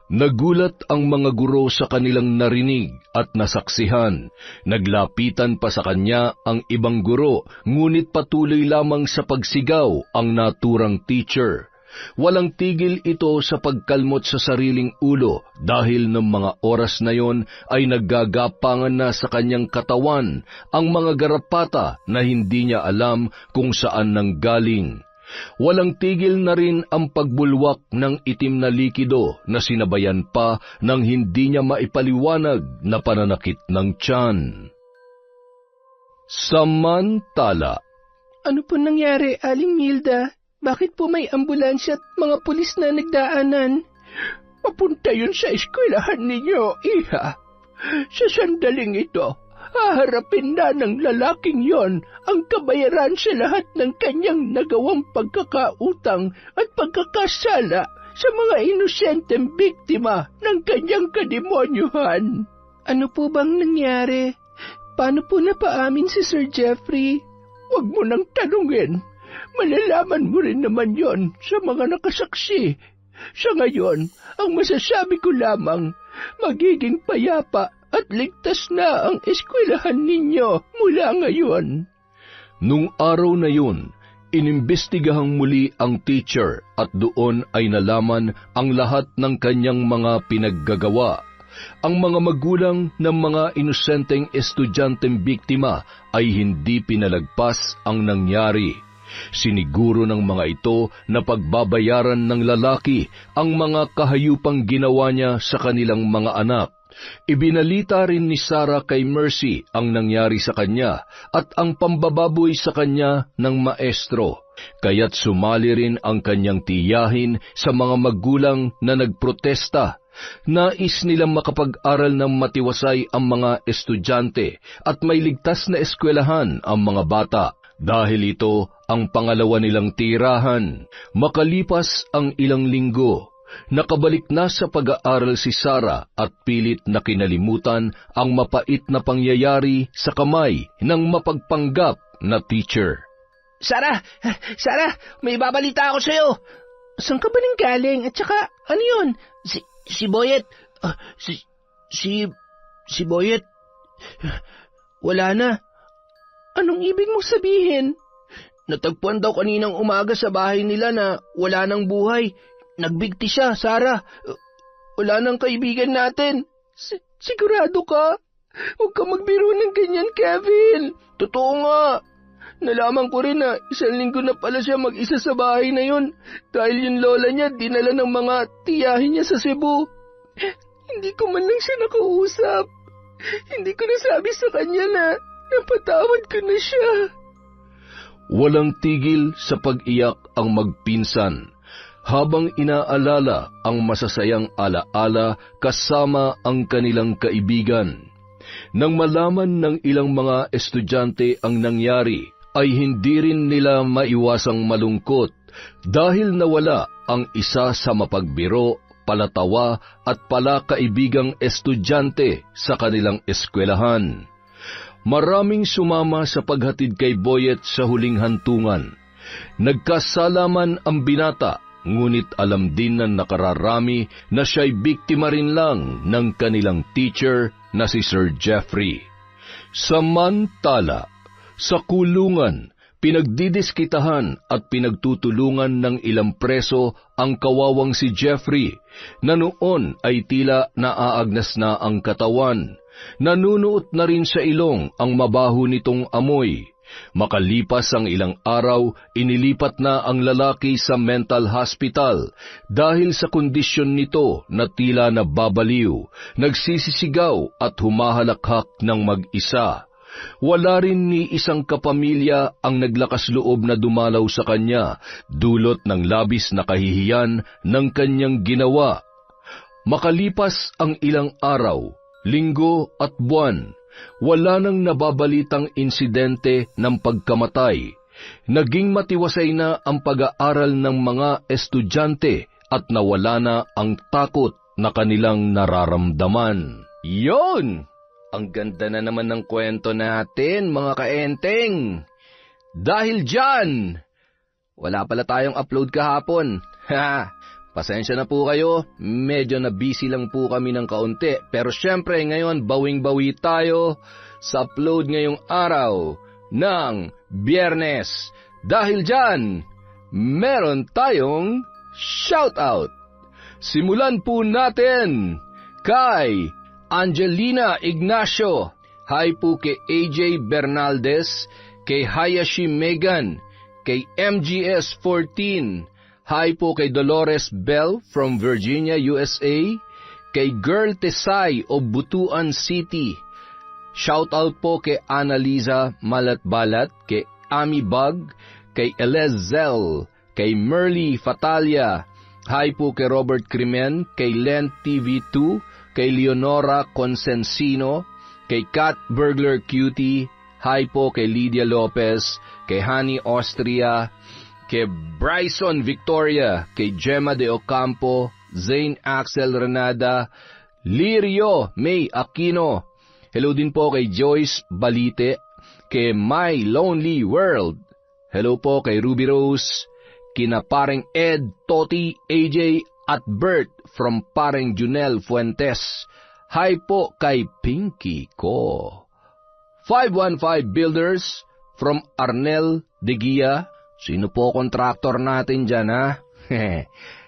Nagulat ang mga guro sa kanilang narinig at nasaksihan. Naglapitan pa sa kanya ang ibang guro, ngunit patuloy lamang sa pagsigaw ang naturang teacher. Walang tigil ito sa pagkalmot sa sariling ulo dahil ng mga oras na yon ay naggagapangan na sa kanyang katawan ang mga garapata na hindi niya alam kung saan nanggaling. Walang tigil na rin ang pagbulwak ng itim na likido na sinabayan pa ng hindi niya maipaliwanag na pananakit ng tiyan. Samantala, Ano po nangyari, Aling Milda? Bakit po may ambulansya at mga pulis na nagdaanan? Papunta yun sa eskwelahan ninyo, iha. Sa sandaling ito, haharapin na ng lalaking yon ang kabayaran sa lahat ng kanyang nagawang pagkakautang at pagkakasala sa mga inosenteng biktima ng kanyang kademonyuhan. Ano po bang nangyari? Paano po napaamin si Sir Jeffrey? Huwag mo nang tanungin. Malalaman mo rin naman yon sa mga nakasaksi. Sa ngayon, ang masasabi ko lamang, magiging payapa at ligtas na ang eskwelahan ninyo mula ngayon. Nung araw na yun, inimbestigahang muli ang teacher at doon ay nalaman ang lahat ng kanyang mga pinaggagawa. Ang mga magulang ng mga inosenteng estudyanteng biktima ay hindi pinalagpas ang nangyari. Siniguro ng mga ito na pagbabayaran ng lalaki ang mga kahayupang ginawa niya sa kanilang mga anak. Ibinalita rin ni Sarah kay Mercy ang nangyari sa kanya at ang pambababoy sa kanya ng maestro. Kaya't sumali rin ang kanyang tiyahin sa mga magulang na nagprotesta. Nais nilang makapag-aral ng matiwasay ang mga estudyante at may ligtas na eskwelahan ang mga bata. Dahil ito ang pangalawa nilang tirahan. Makalipas ang ilang linggo, nakabalik na sa pag-aaral si Sarah at pilit na kinalimutan ang mapait na pangyayari sa kamay ng mapagpanggap na teacher. Sarah, may babalita ako sa'yo. Saan ka ba nang galing? At saka, ano yun? Si Boyet, si Boyet, wala na. Anong ibig mong sabihin? Natagpuan daw kaninang umaga sa bahay nila na wala nang buhay. Nagbigti siya, Sarah. Wala nang kaibigan natin. Sigurado ka? Huwag ka magbiro ng ganyan, Kevin. Totoo nga. Nalaman ko rin na 1 linggo na pala siya mag-isa sa bahay na yun dahil yung lola niya dinala ng mga tiyahin niya sa Cebu. Hindi ko man lang siya nakausap. Hindi ko nasabi sa kanya na napatawad ko na siya. Walang tigil sa pag-iyak ang magpinsan habang inaalala ang masasayang alaala kasama ang kanilang kaibigan. Nang malaman ng ilang mga estudyante ang nangyari, ay hindi rin nila maiwasang malungkot dahil nawala ang isa sa mapagbiro, palatawa at palakaibigang estudyante sa kanilang eskwelahan. Maraming sumama sa paghatid kay Boyet sa huling hantungan. Nagkasalaman ang binata, ngunit alam din ng nakararami na siya'y biktima rin lang ng kanilang teacher na si Sir Jeffrey. Samantala, sa kulungan, pinagdidiskitahan at pinagtutulungan ng ilang preso ang kawawang si Jeffrey, na noon ay tila naaagnas na ang katawan. Nanunuot na rin sa ilong ang mabaho nitong amoy. Makalipas ang ilang araw, inilipat na ang lalaki sa mental hospital dahil sa kondisyon nito na tila nababaliw, nagsisisigaw at humahalakhak ng mag-isa. Wala rin ni isang kapamilya ang naglakas loob na dumalaw sa kanya, dulot ng labis na kahihiyan ng kanyang ginawa. Makalipas ang ilang araw, linggo at buwan, wala nang nababalitang insidente ng pagkamatay. Naging matiwasay na ang pag-aaral ng mga estudyante at nawala na ang takot na kanilang nararamdaman. Yon! Ang ganda na naman ng kwento natin, mga kaenteng! Dahil dyan, wala pala tayong upload kahapon. Pasensya na po kayo, medyo na busy lang po kami ng kaunti. Pero syempre ngayon, bawing-bawi tayo sa upload ngayong araw ng Biyernes. Dahil dyan, meron tayong shoutout. Simulan po natin kay Angelina Ignacio. Hi po kay AJ Bernaldez, kay Hayashi Megan, kay MGS 14. Hi po kay Dolores Bell from Virginia, USA, kay Girl Tesay of Butuan City. Shoutout po kay Annaliza Malatbalat, kay Ami Bug, kay Elezel, kay Merly Fatalia. Hi po kay Robert Crimen, kay Len TV2, kay Leonora Consensino, kay Kat Burglar Cutie. Hi po kay Lydia Lopez, kay Honey Austria, kay Bryson Victoria, kay Gemma de Ocampo, Zane Axel Renada, Lirio May Aquino. Hello din po kay Joyce Balite, kay My Lonely World. Hello po kay Ruby Rose, kina Pareng Ed, Toti, AJ at Bert from Pareng Junel Fuentes. Hi po kay Pinky ko. 515 Builders from Arnel de Gia. Sino po kontraktor natin dyan, ha?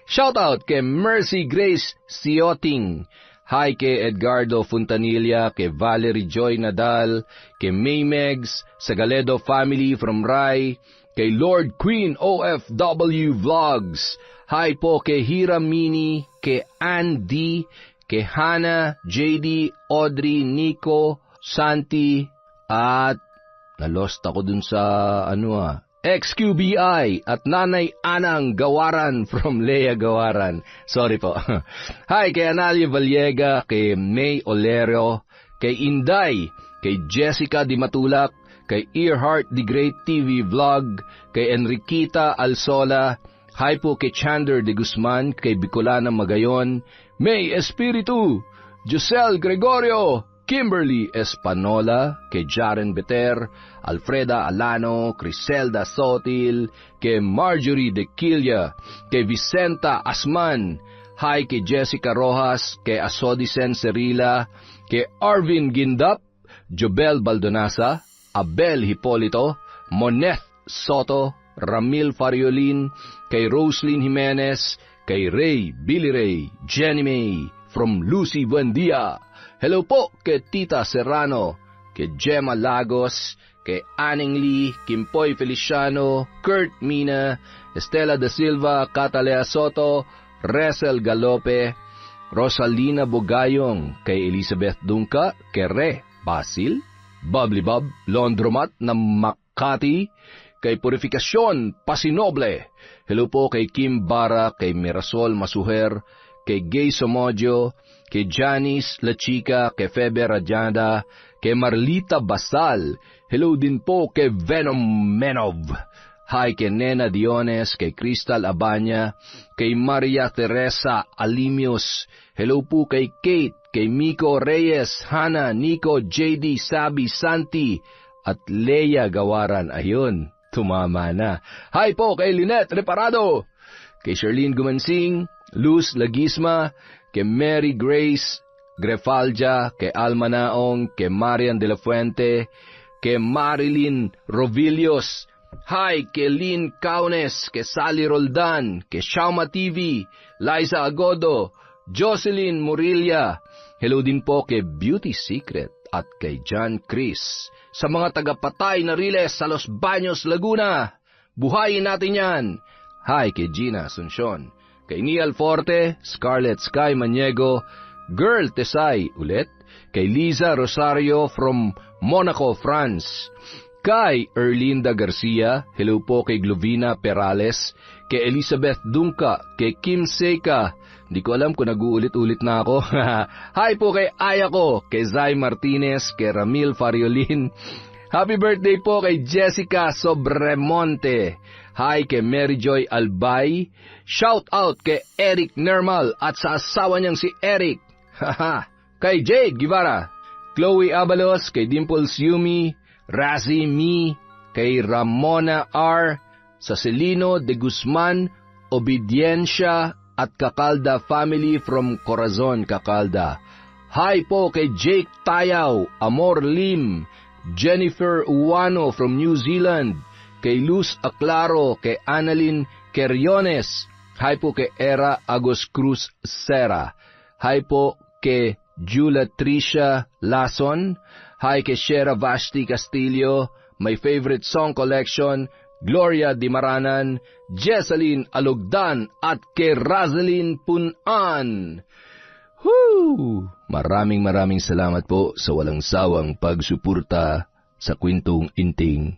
Shoutout kay Mercy Grace Sioting. Hi kay Edgardo Fontanilla, kay Valerie Joy Nadal, kay Maymegs, Sagaledo Family from Rai, kay Lord Queen OFW Vlogs. Hi po kay Hira Mini, kay Andy, kay Hannah, JD, Audrey, Nico, Santi, at nalost ako dun sa XQBI at Nanay Anang Gawaran from Lea Gawaran. Sorry po. Hi kay Analia Vallega, kay May Olero, kay Inday, kay Jessica Di Matulak, kay Earhart The Great TV Vlog, kay Enriquita Alsola. Hi po kay Chander De Guzman, kay Bicolana Magayon, May Espiritu, Giselle Gregorio, Kimberly Espanola, kay Jaren Beter, Alfreda Alano, Criselda Sotil, kay Marjorie De Quilla, kay Vicenta Asman. Hi kay Jessica Rojas, kay Asodicen Cerila, kay Arvin Gindap, Jobel Baldonasa, Abel Hipolito, Moneth Soto, Ramil Fariolin, kay Roslyn Jimenez, kay Ray Billy Ray, Jenny May, from Lucy Buendia. Hello po kay Tita Serrano, kay Gemma Lagos, kay Aning Lee, Kimpoy Feliciano, Kurt Mina, Estela da Silva, Catalea Soto, Resel Galope, Rosalina Bogayong, kay Elizabeth Dunca, kay Re Basil, Bubbly Bob Laundromat ng Makati, kay Purifikasyon Pasinoble. Hello po kay Kim Bara, kay Mirasol Masuher, kay Gay Somodio, kay Janice La Chica, kay Febe Rajada, kay Marlita Basal. Hello din po kay Venom Menov. Hi kay Nena Diones, kay Crystal Abanya, kay Maria Teresa Alimios. Hello po kay Kate, kay Miko Reyes, Hana, Nico, JD, Sabi, Santi, at Leia Gawaran. Ayun, tumama na. Hi po kay Lynette Reparado, kay Charlene Gumansing, Luz Lagisma, kay Mary Grace Grefalja, kay Alma Naong, kay Marian de la Fuente, kay Marilyn Rovillos. Hi kay Lynn Kaunes, kay Sally Roldan, kay Shauma TV, Liza Agodo, Jocelyn Murilla. Hello din po kay Beauty Secret at kay John Chris. Sa mga tagapatay na Riles sa Los Baños, Laguna, buhayin natin yan. Hi kay Gina Asuncion, kay Nial Forte, Scarlett Sky Maniego, Girl Tesay ulit, kay Liza Rosario from Monaco, France, kay Erlinda Garcia, hello po kay Glovina Perales, kay Elizabeth Dunca, kay Kim Seika, hindi ko alam kung nag-uulit-ulit na ako. Hi po kay Ayako, kay Zay Martinez, kay Ramil Fariolin. Happy birthday po kay Jessica Sobremonte. Hi kay Mary Joy Albay. Shout out kay Eric Nermal at sa asawa niyang si Eric. Kay Jade Guevara, Chloe Abalos, kay Dimples Yumi, Razi Mi, kay Ramona R, sa Celino de Guzman, Obediencia, at Kakalda family from Corazon, Kakalda. Hi po kay Jake Tayaw, Amor Lim, Jennifer Uwano from New Zealand, kay Luz Aclaro, kay Annalyn Queriones. Hi po kay Era Agos Cruz Sera. Hi po kay Jula Tricia Lason. Hi kay Shera Vashti Castillo, My Favorite Song Collection, Gloria Dimaranan, Jesseline Alugdan, at kay Razeline Punan. Maraming salamat po sa walang sawang pagsuporta sa Kwentong Inting.